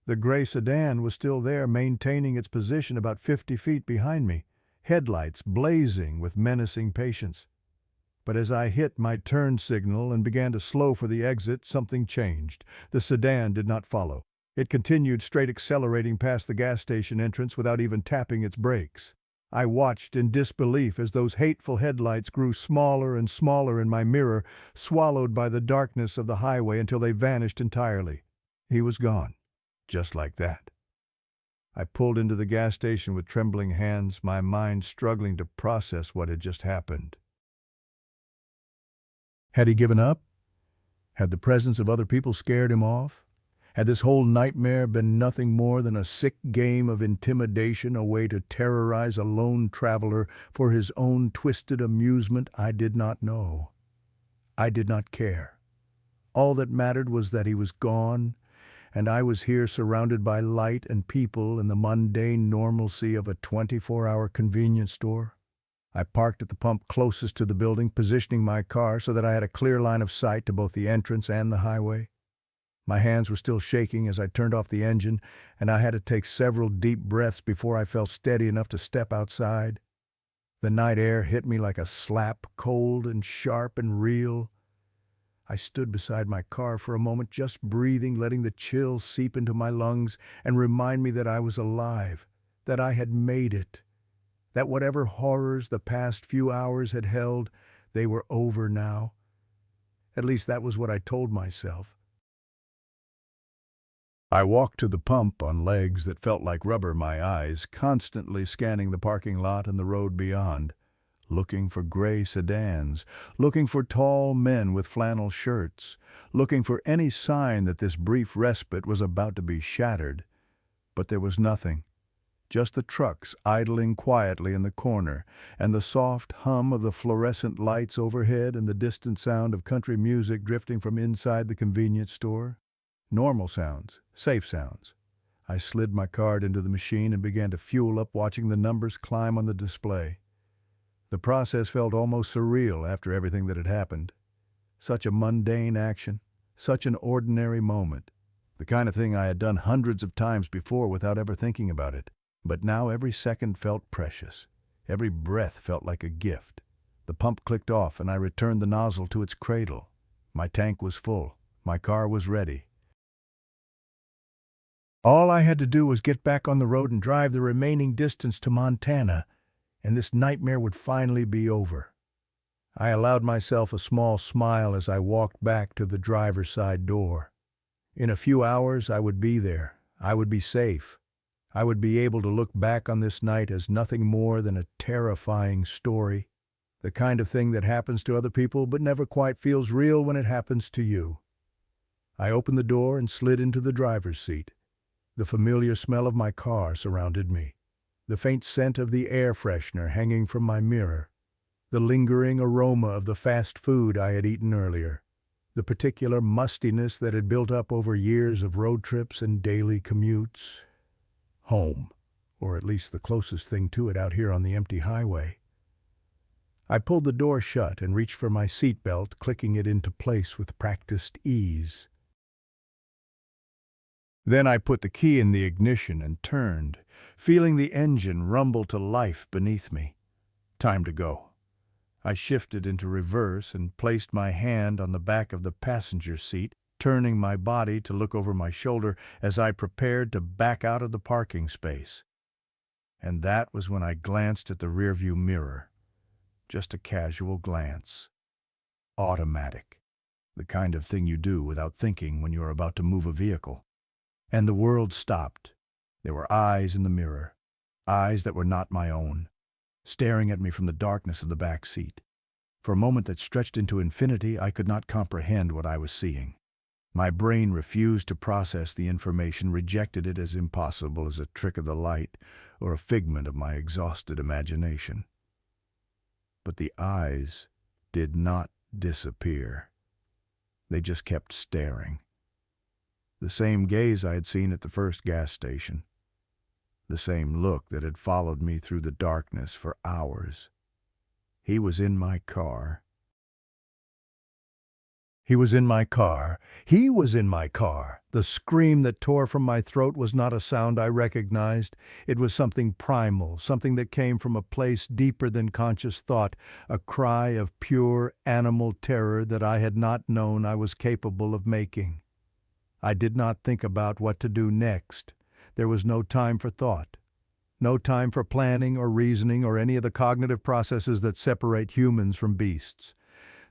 The gray sedan was still there, maintaining its position about 50 feet behind me, headlights blazing with menacing patience. But as I hit my turn signal and began to slow for the exit, something changed. The sedan did not follow. It continued straight, accelerating past the gas station entrance without even tapping its brakes. I watched in disbelief as those hateful headlights grew smaller and smaller in my mirror, swallowed by the darkness of the highway until they vanished entirely. He was gone, just like that. I pulled into the gas station with trembling hands, my mind struggling to process what had just happened. Had he given up? Had the presence of other people scared him off? Had this whole nightmare been nothing more than a sick game of intimidation, a way to terrorize a lone traveler for his own twisted amusement? I did not know. I did not care. All that mattered was that he was gone, and I was here surrounded by light and people in the mundane normalcy of a 24-hour convenience store. I parked at the pump closest to the building, positioning my car so that I had a clear line of sight to both the entrance and the highway. My hands were still shaking as I turned off the engine, and I had to take several deep breaths before I felt steady enough to step outside. The night air hit me like a slap, cold and sharp and real. I stood beside my car for a moment, just breathing, letting the chill seep into my lungs and remind me that I was alive, that I had made it, That whatever horrors the past few hours had held, they were over now. At least that was what I told myself. I walked to the pump on legs that felt like rubber, my eyes constantly scanning the parking lot and the road beyond, looking for gray sedans, looking for tall men with flannel shirts, looking for any sign that this brief respite was about to be shattered. But there was nothing. Just the trucks idling quietly in the corner, and the soft hum of the fluorescent lights overhead and the distant sound of country music drifting from inside the convenience store. Normal sounds, safe sounds. I slid my card into the machine and began to fuel up, watching the numbers climb on the display. The process felt almost surreal after everything that had happened. Such a mundane action, such an ordinary moment. The kind of thing I had done hundreds of times before without ever thinking about it. But now every second felt precious. Every breath felt like a gift. The pump clicked off and I returned the nozzle to its cradle. My tank was full. My car was ready. All I had to do was get back on the road and drive the remaining distance to Montana, and this nightmare would finally be over. I allowed myself a small smile as I walked back to the driver's side door. In a few hours I would be there. I would be safe. I would be able to look back on this night as nothing more than a terrifying story, the kind of thing that happens to other people but never quite feels real when it happens to you. I opened the door and slid into the driver's seat. The familiar smell of my car surrounded me, the faint scent of the air freshener hanging from my mirror, the lingering aroma of the fast food I had eaten earlier, the particular mustiness that had built up over years of road trips and daily commutes. Home, or at least the closest thing to it out here on the empty highway. I pulled the door shut and reached for my seatbelt, clicking it into place with practiced ease. Then I put the key in the ignition and turned, feeling the engine rumble to life beneath me. Time to go. I shifted into reverse and placed my hand on the back of the passenger seat, turning my body to look over my shoulder as I prepared to back out of the parking space. And that was when I glanced at the rearview mirror. Just a casual glance. Automatic. The kind of thing you do without thinking when you're about to move a vehicle. And the world stopped. There were eyes in the mirror, eyes that were not my own, staring at me from the darkness of the back seat. For a moment that stretched into infinity, I could not comprehend what I was seeing. My brain refused to process the information, rejected it as impossible, as a trick of the light or a figment of my exhausted imagination. But the eyes did not disappear. They just kept staring. The same gaze I had seen at the first gas station. The same look that had followed me through the darkness for hours. He was in my car. He was in my car. He was in my car. The scream that tore from my throat was not a sound I recognized. It was something primal, something that came from a place deeper than conscious thought, a cry of pure animal terror that I had not known I was capable of making. I did not think about what to do next. There was no time for thought. No time for planning or reasoning or any of the cognitive processes that separate humans from beasts.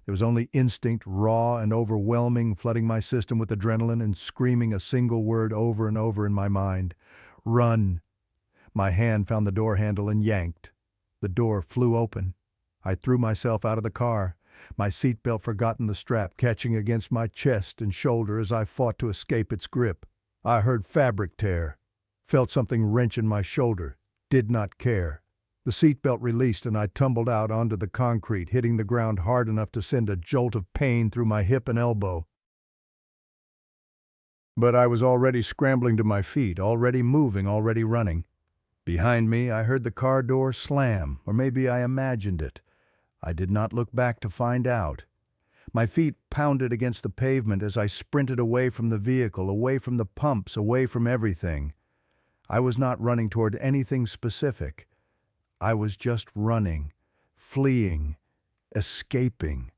There was only instinct, raw and overwhelming, flooding my system with adrenaline and screaming a single word over and over in my mind. Run! My hand found the door handle and yanked. The door flew open. I threw myself out of the car, my seatbelt forgotten the strap catching against my chest and shoulder as I fought to escape its grip. I heard fabric tear, felt something wrench in my shoulder, did not care. The seatbelt released and I tumbled out onto the concrete, hitting the ground hard enough to send a jolt of pain through my hip and elbow. But I was already scrambling to my feet, already moving, already running. Behind me, I heard the car door slam, or maybe I imagined it. I did not look back to find out. My feet pounded against the pavement as I sprinted away from the vehicle, away from the pumps, away from everything. I was not running toward anything specific. I was just running, fleeing, escaping.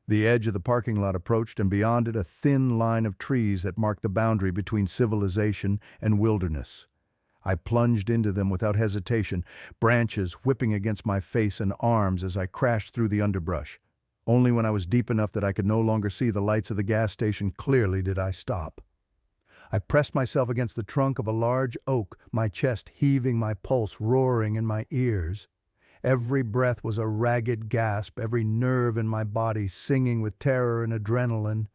The edge of the parking lot approached, and beyond it a thin line of trees that marked the boundary between civilization and wilderness. I plunged into them without hesitation, branches whipping against my face and arms as I crashed through the underbrush. Only when I was deep enough that I could no longer see the lights of the gas station clearly did I stop. I pressed myself against the trunk of a large oak, my chest heaving, my pulse roaring in my ears. Every breath was a ragged gasp, every nerve in my body singing with terror and adrenaline.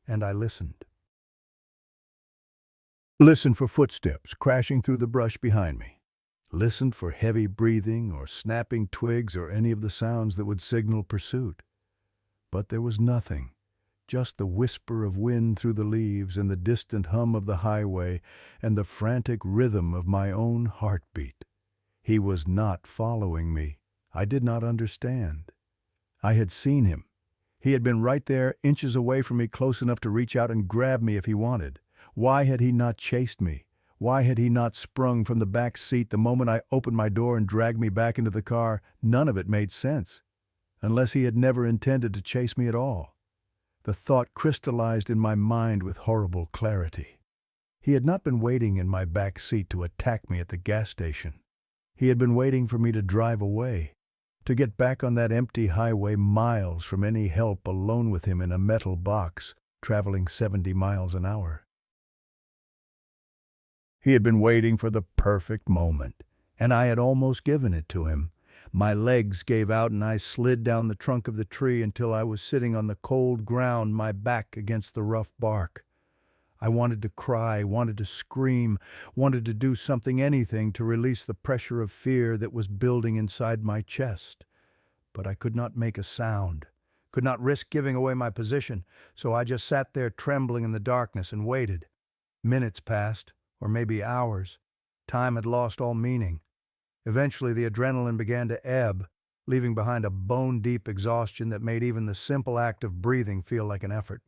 And I listened. Listened for footsteps crashing through the brush behind me. Listened for heavy breathing or snapping twigs or any of the sounds that would signal pursuit. But there was nothing, just the whisper of wind through the leaves and the distant hum of the highway and the frantic rhythm of my own heartbeat. He was not following me. I did not understand. I had seen him. He had been right there, inches away from me, close enough to reach out and grab me if he wanted. Why had he not chased me? Why had he not sprung from the back seat the moment I opened my door and dragged me back into the car? None of it made sense. Unless he had never intended to chase me at all. The thought crystallized in my mind with horrible clarity. He had not been waiting in my back seat to attack me at the gas station. He had been waiting for me to drive away, to get back on that empty highway miles from any help, alone with him in a metal box, traveling 70 miles an hour. He had been waiting for the perfect moment, and I had almost given it to him. My legs gave out and I slid down the trunk of the tree until I was sitting on the cold ground, my back against the rough bark. I wanted to cry, wanted to scream, wanted to do something, anything, to release the pressure of fear that was building inside my chest. But I could not make a sound, could not risk giving away my position, so I just sat there trembling in the darkness and waited. Minutes passed, or maybe hours. Time had lost all meaning. Eventually the adrenaline began to ebb, leaving behind a bone-deep exhaustion that made even the simple act of breathing feel like an effort.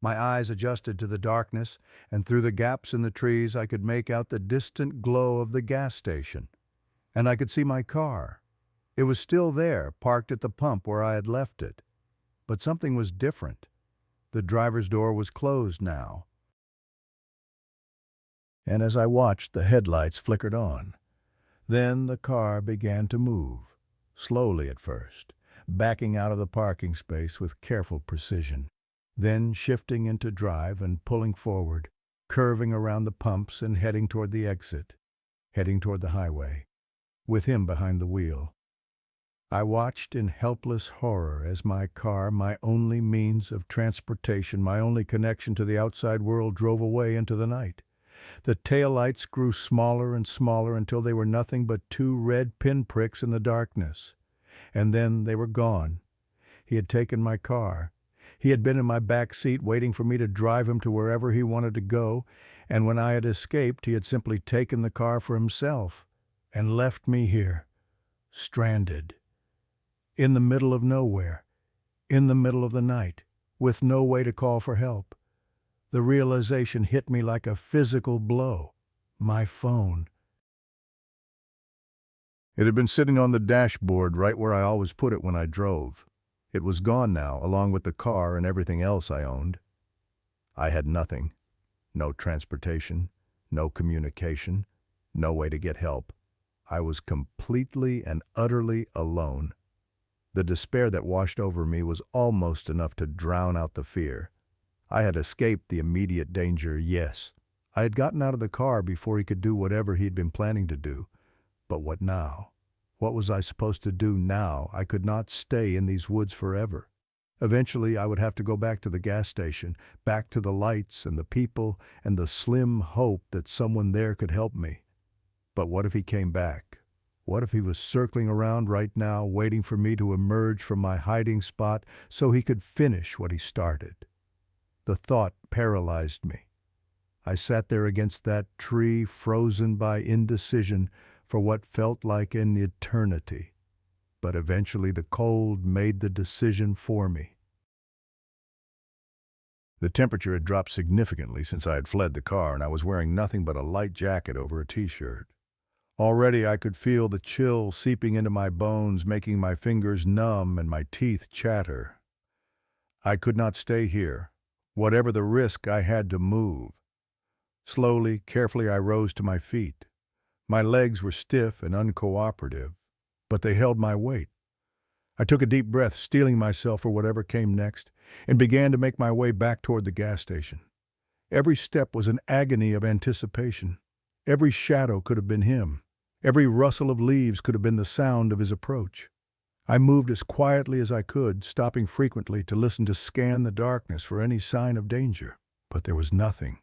My eyes adjusted to the darkness, and through the gaps in the trees I could make out the distant glow of the gas station. And I could see my car. It was still there, parked at the pump where I had left it. But something was different. The driver's door was closed now. And as I watched, the headlights flickered on. Then the car began to move, slowly at first, backing out of the parking space with careful precision, then shifting into drive and pulling forward, curving around the pumps and heading toward the exit, heading toward the highway, with him behind the wheel. I watched in helpless horror as my car, my only means of transportation, my only connection to the outside world, drove away into the night. The taillights grew smaller and smaller until they were nothing but two red pinpricks in the darkness. And then they were gone. He had taken my car. He had been in my back seat waiting for me to drive him to wherever he wanted to go, and when I had escaped, he had simply taken the car for himself and left me here, stranded, in the middle of nowhere, in the middle of the night, with no way to call for help. The realization hit me like a physical blow. My phone. It had been sitting on the dashboard right where I always put it when I drove. It was gone now, along with the car and everything else I owned. I had nothing. No transportation, no communication, no way to get help. I was completely and utterly alone. The despair that washed over me was almost enough to drown out the fear. I had escaped the immediate danger, yes. I had gotten out of the car before he could do whatever he'd been planning to do. But what now? What was I supposed to do now? I could not stay in these woods forever. Eventually, I would have to go back to the gas station, back to the lights and the people and the slim hope that someone there could help me. But what if he came back? What if he was circling around right now, waiting for me to emerge from my hiding spot so he could finish what he started? The thought paralyzed me. I sat there against that tree, frozen by indecision for what felt like an eternity. But eventually the cold made the decision for me. The temperature had dropped significantly since I had fled the car, and I was wearing nothing but a light jacket over a t-shirt. Already I could feel the chill seeping into my bones, making my fingers numb and my teeth chatter. I could not stay here. Whatever the risk, I had to move. Slowly, carefully, I rose to my feet. My legs were stiff and uncooperative, but they held my weight. I took a deep breath, steeling myself for whatever came next, and began to make my way back toward the gas station. Every step was an agony of anticipation. Every shadow could have been him. Every rustle of leaves could have been the sound of his approach. I moved as quietly as I could, stopping frequently to listen to scan the darkness for any sign of danger. But there was nothing.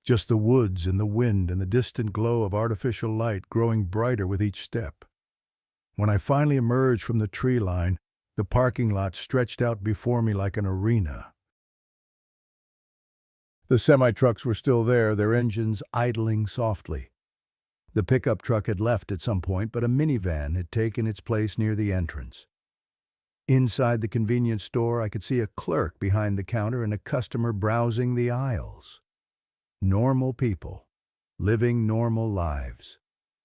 Just the woods and the wind and the distant glow of artificial light growing brighter with each step. When I finally emerged from the tree line, the parking lot stretched out before me like an arena. The semi-trucks were still there, their engines idling softly. The pickup truck had left at some point, but a minivan had taken its place near the entrance. Inside the convenience store, I could see a clerk behind the counter and a customer browsing the aisles. Normal people, living normal lives,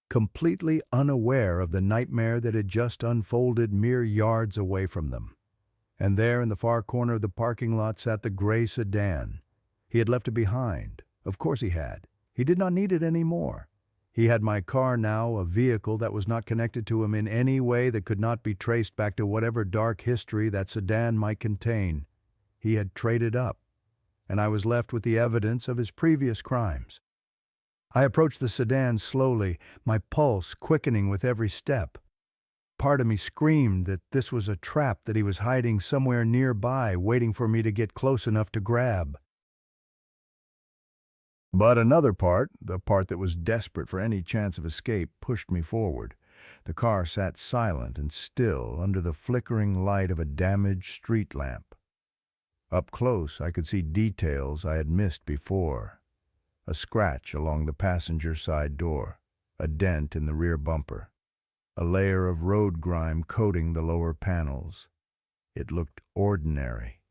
completely unaware of the nightmare that had just unfolded mere yards away from them. And there in the far corner of the parking lot sat the gray sedan. He had left it behind. Of course he had. He did not need it anymore. He had my car now, a vehicle that was not connected to him in any way that could not be traced back to whatever dark history that sedan might contain. He had traded up, and I was left with the evidence of his previous crimes. I approached the sedan slowly, my pulse quickening with every step. Part of me screamed that this was a trap that he was hiding somewhere nearby, waiting for me to get close enough to grab. But another part, the part that was desperate for any chance of escape, pushed me forward. The car sat silent and still under the flickering light of a damaged street lamp. Up close, I could see details I had missed before. A scratch along the passenger side door, a dent in the rear bumper, a layer of road grime coating the lower panels. It looked ordinary,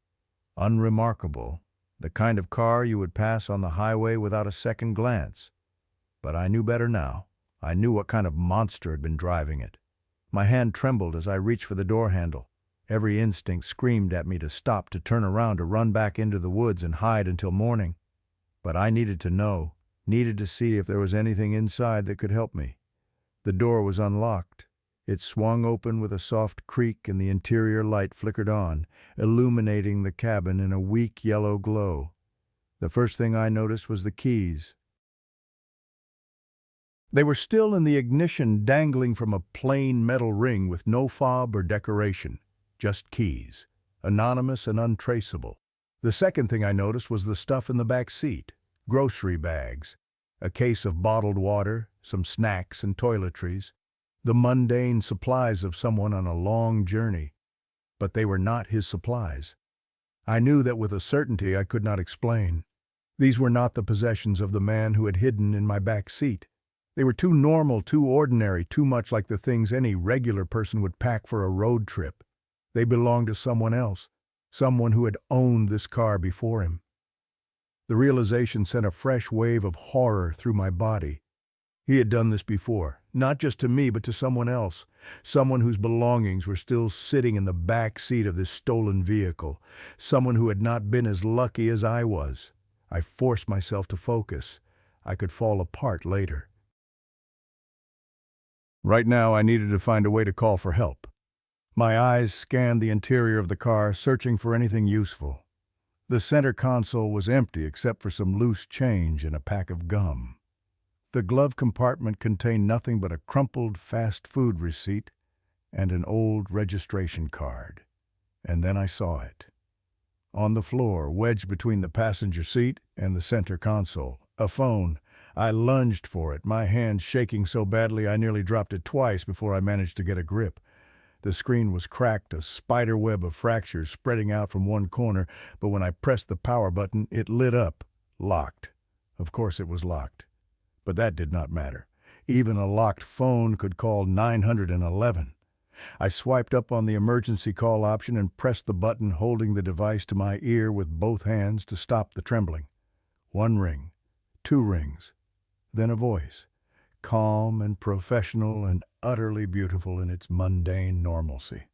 unremarkable, the kind of car you would pass on the highway without a second glance. But I knew better now. I knew what kind of monster had been driving it. My hand trembled as I reached for the door handle. Every instinct screamed at me to stop, to turn around, to run back into the woods and hide until morning. But I needed to know, needed to see if there was anything inside that could help me. The door was unlocked. It swung open with a soft creak and the interior light flickered on, illuminating the cabin in a weak yellow glow. The first thing I noticed was the keys. They were still in the ignition, dangling from a plain metal ring with no fob or decoration. Just keys, anonymous and untraceable. The second thing I noticed was the stuff in the back seat. Grocery bags, a case of bottled water, some snacks and toiletries. The mundane supplies of someone on a long journey. But they were not his supplies. I knew that with a certainty I could not explain. These were not the possessions of the man who had hidden in my back seat. They were too normal, too ordinary, too much like the things any regular person would pack for a road trip. They belonged to someone else, someone who had owned this car before him. The realization sent a fresh wave of horror through my body. He had done this before, not just to me, but to someone else, someone whose belongings were still sitting in the back seat of this stolen vehicle, someone who had not been as lucky as I was. I forced myself to focus. I could fall apart later. Right now, I needed to find a way to call for help. My eyes scanned the interior of the car, searching for anything useful. The center console was empty except for some loose change and a pack of gum. The glove compartment contained nothing but a crumpled fast food receipt and an old registration card. And then I saw it. On the floor, wedged between the passenger seat and the center console, a phone. I lunged for it, my hand shaking so badly I nearly dropped it twice before I managed to get a grip. The screen was cracked, a spider web of fractures spreading out from one corner, but when I pressed the power button, it lit up, locked. Of course it was locked. But that did not matter. Even a locked phone could call 911. I swiped up on the emergency call option and pressed the button, holding the device to my ear with both hands to stop the trembling. One ring, two rings, then a voice, calm and professional and utterly beautiful in its mundane normalcy.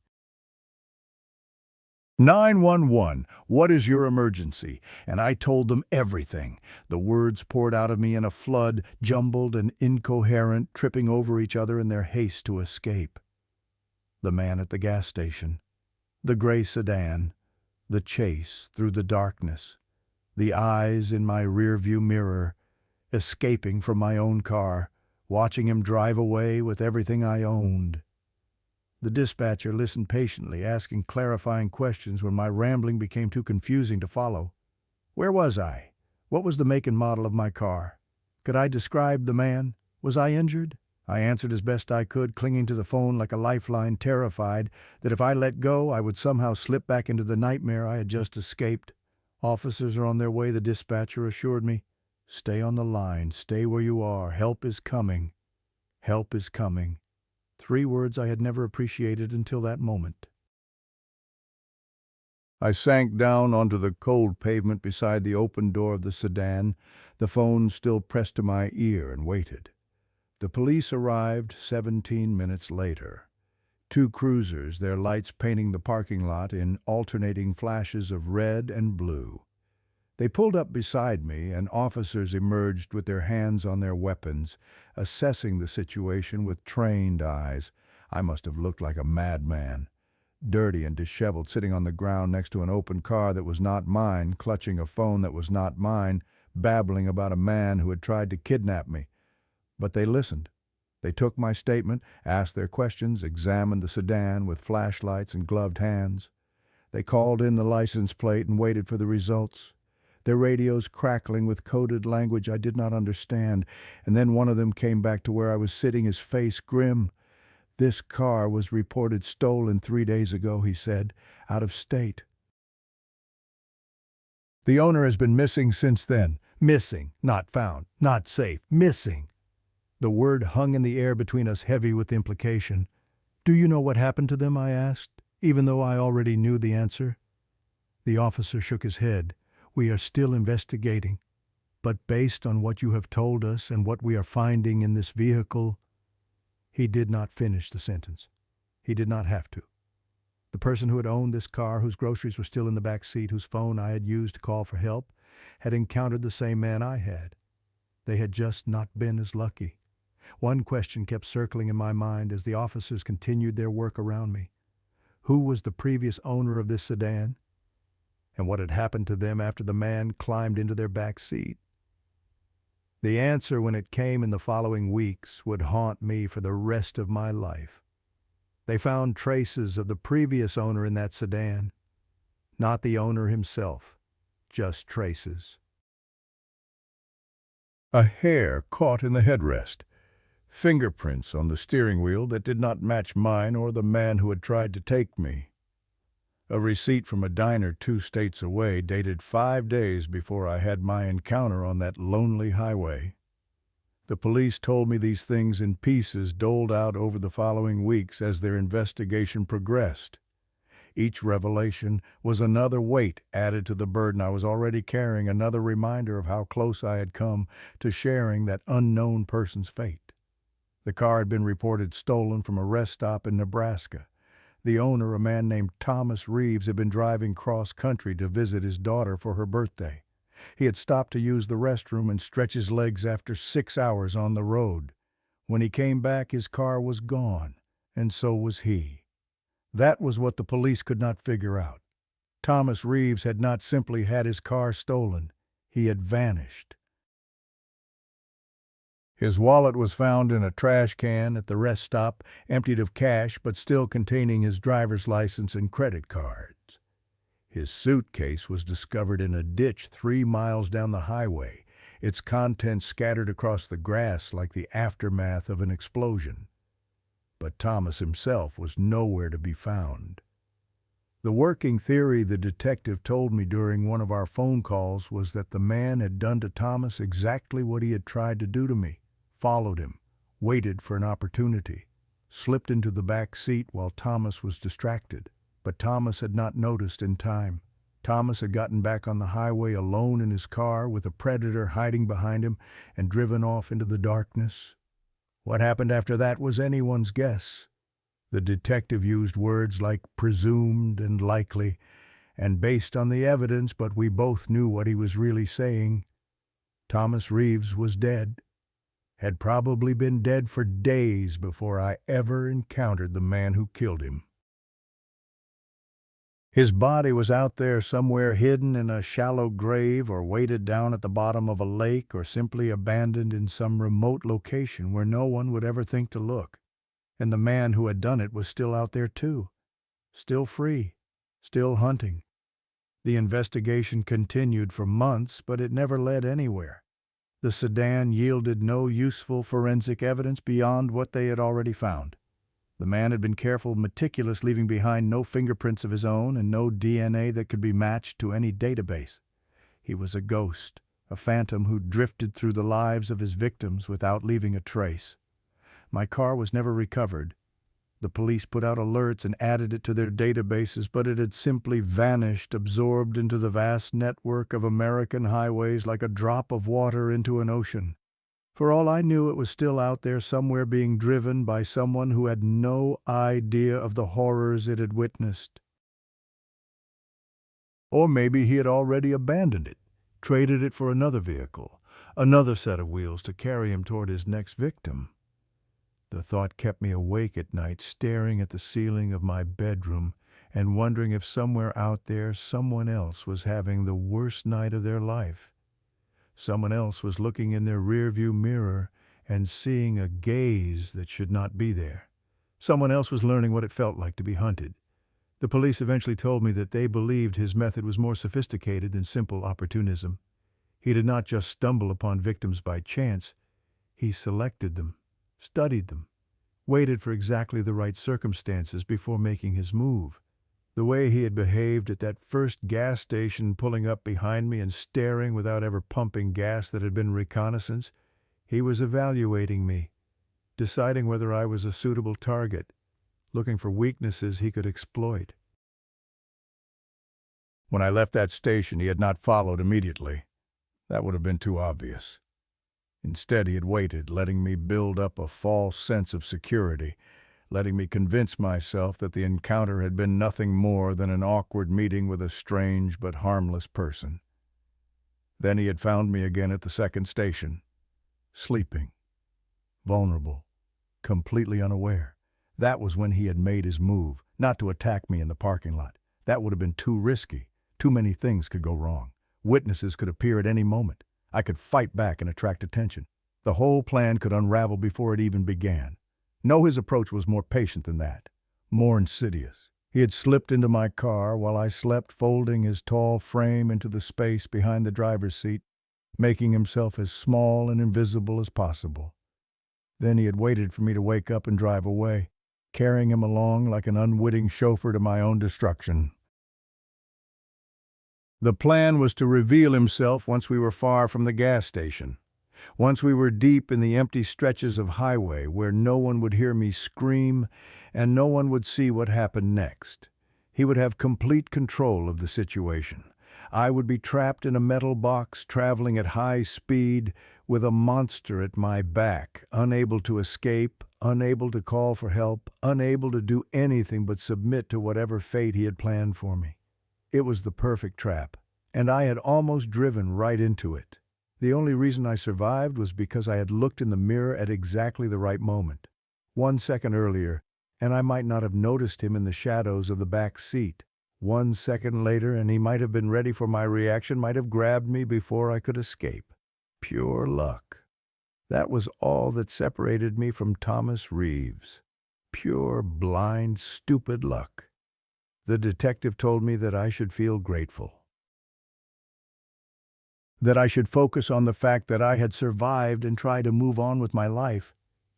911, what is your emergency? And I told them everything. The words poured out of me in a flood, jumbled and incoherent, tripping over each other in their haste to escape. The man at the gas station, the gray sedan, the chase through the darkness, the eyes in my rearview mirror, escaping from my own car, watching him drive away with everything I owned. The dispatcher listened patiently, asking clarifying questions when my rambling became too confusing to follow. Where was I? What was the make and model of my car? Could I describe the man? Was I injured? I answered as best I could, clinging to the phone like a lifeline, terrified that if I let go, I would somehow slip back into the nightmare I had just escaped. Officers are on their way, the dispatcher assured me. Stay on the line. Stay where you are. Help is coming. Help is coming. 3 words I had never appreciated until that moment. I sank down onto the cold pavement beside the open door of the sedan, the phone still pressed to my ear, and waited. The police arrived 17 minutes later. 2 cruisers, their lights painting the parking lot in alternating flashes of red and blue. They pulled up beside me, and officers emerged with their hands on their weapons, assessing the situation with trained eyes. I must have looked like a madman, dirty and disheveled, sitting on the ground next to an open car that was not mine, clutching a phone that was not mine, babbling about a man who had tried to kidnap me. But they listened. They took my statement, asked their questions, examined the sedan with flashlights and gloved hands. They called in the license plate and waited for the results, their radios crackling with coded language I did not understand, and then one of them came back to where I was sitting, his face grim. This car was reported stolen 3 days ago, he said, out of state. The owner has been missing since then. Missing, not found, not safe, missing. The word hung in the air between us, heavy with implication. Do you know what happened to them? I asked, even though I already knew the answer. The officer shook his head. We are still investigating, but based on what you have told us and what we are finding in this vehicle. He did not finish the sentence. He did not have to. The person who had owned this car, whose groceries were still in the back seat, whose phone I had used to call for help, had encountered the same man I had. They had just not been as lucky. One question kept circling in my mind as the officers continued their work around me. Who was the previous owner of this sedan? And what had happened to them after the man climbed into their back seat? The answer, when it came in the following weeks, would haunt me for the rest of my life. They found traces of the previous owner in that sedan. Not the owner himself, just traces. A hair caught in the headrest. Fingerprints on the steering wheel that did not match mine or the man who had tried to take me. A receipt from a diner 2 states away, dated 5 days before I had my encounter on that lonely highway. The police told me these things in pieces, doled out over the following weeks as their investigation progressed. Each revelation was another weight added to the burden I was already carrying, another reminder of how close I had come to sharing that unknown person's fate. The car had been reported stolen from a rest stop in Nebraska. The owner, a man named Thomas Reeves, had been driving cross-country to visit his daughter for her birthday. He had stopped to use the restroom and stretch his legs after 6 hours on the road. When he came back, his car was gone, and so was he. That was what the police could not figure out. Thomas Reeves had not simply had his car stolen. He had vanished. His wallet was found in a trash can at the rest stop, emptied of cash but still containing his driver's license and credit cards. His suitcase was discovered in a ditch 3 miles down the highway, its contents scattered across the grass like the aftermath of an explosion. But Thomas himself was nowhere to be found. The working theory the detective told me during one of our phone calls was that the man had done to Thomas exactly what he had tried to do to me. Followed him, waited for an opportunity, slipped into the back seat while Thomas was distracted. But Thomas had not noticed in time. Thomas had gotten back on the highway alone in his car with a predator hiding behind him and driven off into the darkness. What happened after that was anyone's guess. The detective used words like presumed and likely, and based on the evidence, but we both knew what he was really saying. Thomas Reeves was dead. Had probably been dead for days before I ever encountered the man who killed him. His body was out there somewhere hidden in a shallow grave or weighted down at the bottom of a lake or simply abandoned in some remote location where no one would ever think to look. And the man who had done it was still out there too. Still free. Still hunting. The investigation continued for months, but it never led anywhere. The sedan yielded no useful forensic evidence beyond what they had already found. The man had been careful, meticulous, leaving behind no fingerprints of his own and no DNA that could be matched to any database. He was a ghost, a phantom who drifted through the lives of his victims without leaving a trace. My car was never recovered. The police put out alerts and added it to their databases, but it had simply vanished, absorbed into the vast network of American highways like a drop of water into an ocean. For all I knew, it was still out there somewhere being driven by someone who had no idea of the horrors it had witnessed. Or maybe he had already abandoned it, traded it for another vehicle, another set of wheels to carry him toward his next victim. The thought kept me awake at night, staring at the ceiling of my bedroom and wondering if somewhere out there someone else was having the worst night of their life. Someone else was looking in their rearview mirror and seeing a gaze that should not be there. Someone else was learning what it felt like to be hunted. The police eventually told me that they believed his method was more sophisticated than simple opportunism. He did not just stumble upon victims by chance. He selected them, studied them, waited for exactly the right circumstances before making his move. The way he had behaved at that first gas station, pulling up behind me and staring without ever pumping gas that had been reconnaissance, he was evaluating me, deciding whether I was a suitable target, looking for weaknesses he could exploit. When I left that station, he had not followed immediately. That would have been too obvious. Instead, he had waited, letting me build up a false sense of security, letting me convince myself that the encounter had been nothing more than an awkward meeting with a strange but harmless person. Then he had found me again at the second station, sleeping, vulnerable, completely unaware. That was when he had made his move, not to attack me in the parking lot. That would have been too risky. Too many things could go wrong. Witnesses could appear at any moment. I could fight back and attract attention. The whole plan could unravel before it even began. No, his approach was more patient than that, more insidious. He had slipped into my car while I slept, folding his tall frame into the space behind the driver's seat, making himself as small and invisible as possible. Then he had waited for me to wake up and drive away, carrying him along like an unwitting chauffeur to my own destruction. The plan was to reveal himself once we were far from the gas station. Once we were deep in the empty stretches of highway where no one would hear me scream and no one would see what happened next. He would have complete control of the situation. I would be trapped in a metal box, traveling at high speed with a monster at my back, unable to escape, unable to call for help, unable to do anything but submit to whatever fate he had planned for me. It was the perfect trap, and I had almost driven right into it. The only reason I survived was because I had looked in the mirror at exactly the right moment. 1 second earlier, and I might not have noticed him in the shadows of the back seat. 1 second later, and he might have been ready for my reaction, might have grabbed me before I could escape. Pure luck. That was all that separated me from Thomas Reeves. Pure, blind, stupid luck. The detective told me that I should feel grateful. That I should focus on the fact that I had survived and try to move on with my life.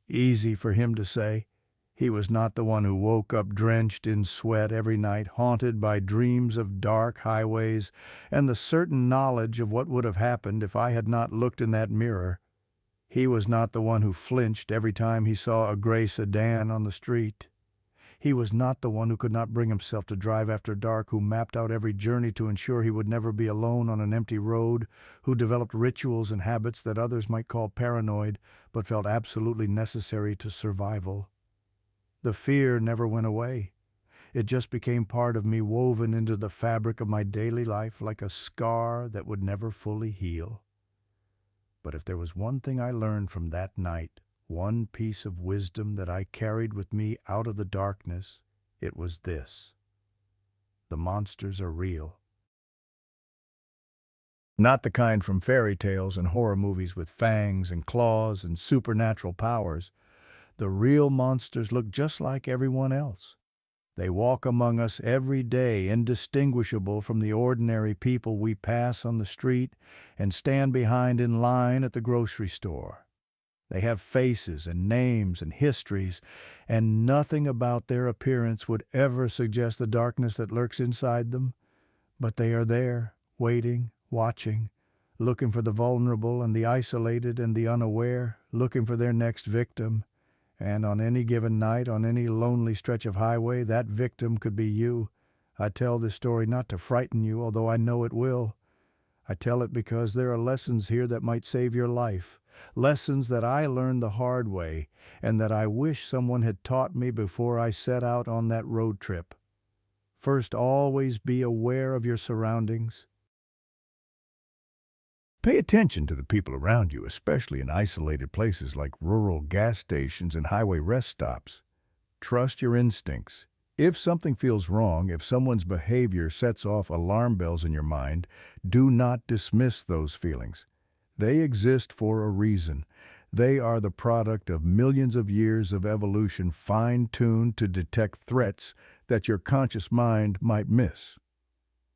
Easy for him to say. He was not the one who woke up drenched in sweat every night, haunted by dreams of dark highways and the certain knowledge of what would have happened if I had not looked in that mirror. He was not the one who flinched every time he saw a gray sedan on the street. He was not the one who could not bring himself to drive after dark, who mapped out every journey to ensure he would never be alone on an empty road, who developed rituals and habits that others might call paranoid, but felt absolutely necessary to survival. The fear never went away. It just became part of me, woven into the fabric of my daily life like a scar that would never fully heal. But if there was one thing I learned from that night, one piece of wisdom that I carried with me out of the darkness, it was this: the monsters are real. Not the kind from fairy tales and horror movies with fangs and claws and supernatural powers. The real monsters look just like everyone else. They walk among us every day, indistinguishable from the ordinary people we pass on the street and stand behind in line at the grocery store. They have faces and names and histories, and nothing about their appearance would ever suggest the darkness that lurks inside them. But they are there, waiting, watching, looking for the vulnerable and the isolated and the unaware, looking for their next victim. And on any given night, on any lonely stretch of highway, that victim could be you. I tell this story not to frighten you, although I know it will. I tell it because there are lessons here that might save your life, lessons that I learned the hard way, and that I wish someone had taught me before I set out on that road trip. First, always be aware of your surroundings. Pay attention to the people around you, especially in isolated places like rural gas stations and highway rest stops. Trust your instincts. If something feels wrong, if someone's behavior sets off alarm bells in your mind, do not dismiss those feelings. They exist for a reason. They are the product of millions of years of evolution fine-tuned to detect threats that your conscious mind might miss.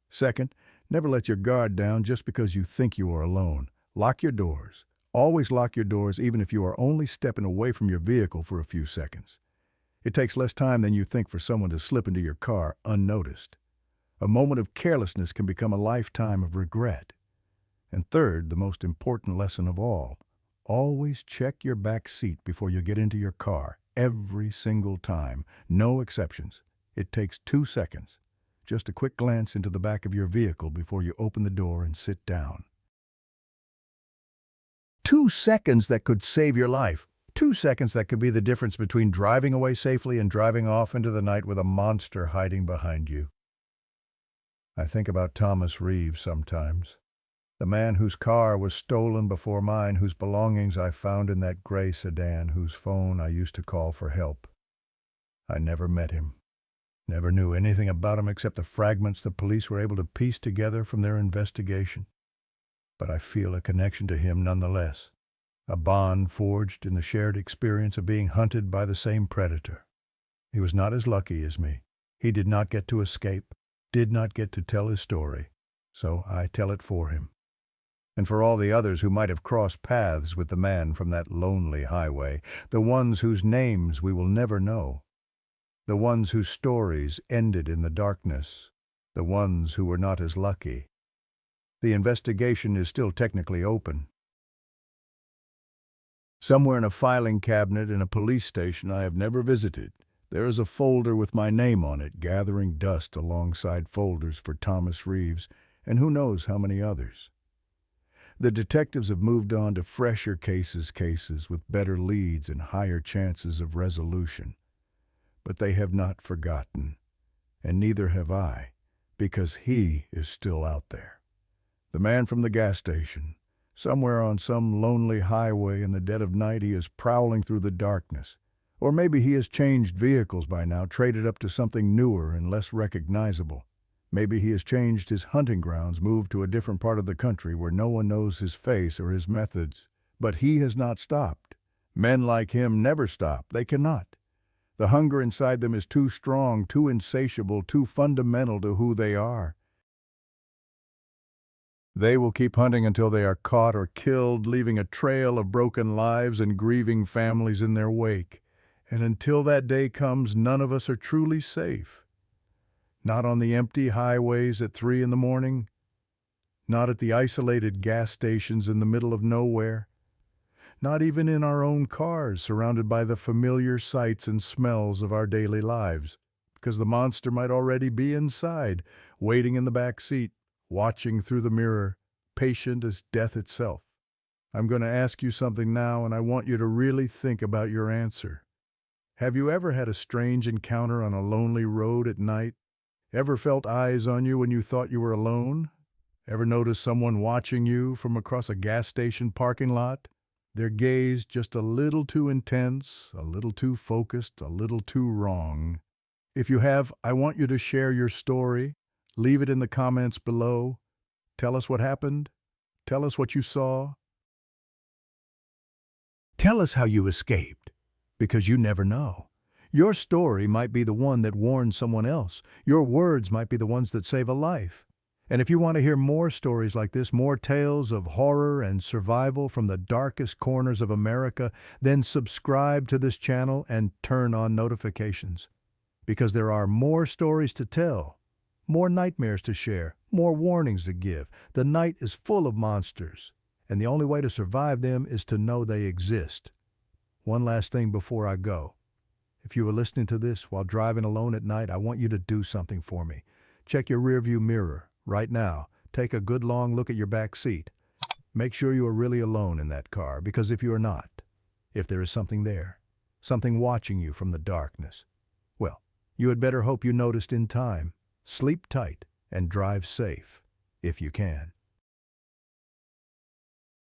Second, never let your guard down just because you think you are alone. Lock your doors. Always lock your doors, even if you are only stepping away from your vehicle for a few seconds. It takes less time than you think for someone to slip into your car unnoticed. A moment of carelessness can become a lifetime of regret. And third, the most important lesson of all, always check your back seat before you get into your car, every single time. No exceptions. It takes 2 seconds. Just a quick glance into the back of your vehicle before you open the door and sit down. 2 seconds that could save your life. 2 seconds that could be the difference between driving away safely and driving off into the night with a monster hiding behind you. I think about Thomas Reeves sometimes. The man whose car was stolen before mine, whose belongings I found in that gray sedan, whose phone I used to call for help. I never met him. Never knew anything about him except the fragments the police were able to piece together from their investigation. But I feel a connection to him nonetheless, a bond forged in the shared experience of being hunted by the same predator. He was not as lucky as me. He did not get to escape, did not get to tell his story, so I tell it for him. And for all the others who might have crossed paths with the man from that lonely highway, the ones whose names we will never know, the ones whose stories ended in the darkness, the ones who were not as lucky. The investigation is still technically open. Somewhere in a filing cabinet in a police station I have never visited, there is a folder with my name on it, gathering dust alongside folders for Thomas Reeves and who knows how many others. The detectives have moved on to fresher cases with better leads and higher chances of resolution. But they have not forgotten, and neither have I, because he is still out there. The man from the gas station. Somewhere on some lonely highway in the dead of night he is prowling through the darkness. Or maybe he has changed vehicles by now, traded up to something newer and less recognizable. Maybe he has changed his hunting grounds, moved to a different part of the country where no one knows his face or his methods. But he has not stopped. Men like him never stop. They cannot. The hunger inside them is too strong, too insatiable, too fundamental to who they are. They will keep hunting until they are caught or killed, leaving a trail of broken lives and grieving families in their wake. And until that day comes, none of us are truly safe. Not on the empty highways at 3 in the morning, not at the isolated gas stations in the middle of nowhere, not even in our own cars surrounded by the familiar sights and smells of our daily lives, because the monster might already be inside, waiting in the back seat, watching through the mirror, patient as death itself. I'm going to ask you something now, and I want you to really think about your answer. Have you ever had a strange encounter on a lonely road at night? Ever felt eyes on you when you thought you were alone? Ever noticed someone watching you from across a gas station parking lot? Their gaze just a little too intense, a little too focused, a little too wrong. If you have, I want you to share your story. Leave it in the comments below. Tell us what happened. Tell us what you saw. Tell us how you escaped, because you never know. Your story might be the one that warns someone else. Your words might be the ones that save a life. And if you want to hear more stories like this, more tales of horror and survival from the darkest corners of America, then subscribe to this channel and turn on notifications. Because there are more stories to tell, more nightmares to share, more warnings to give. The night is full of monsters, and the only way to survive them is to know they exist. One last thing before I go. If you were listening to this while driving alone at night, I want you to do something for me. Check your rearview mirror right now. Take a good long look at your back seat. Make sure you are really alone in that car, because if you are not, if there is something there, something watching you from the darkness, well, you had better hope you noticed in time. Sleep tight and drive safe, if you can.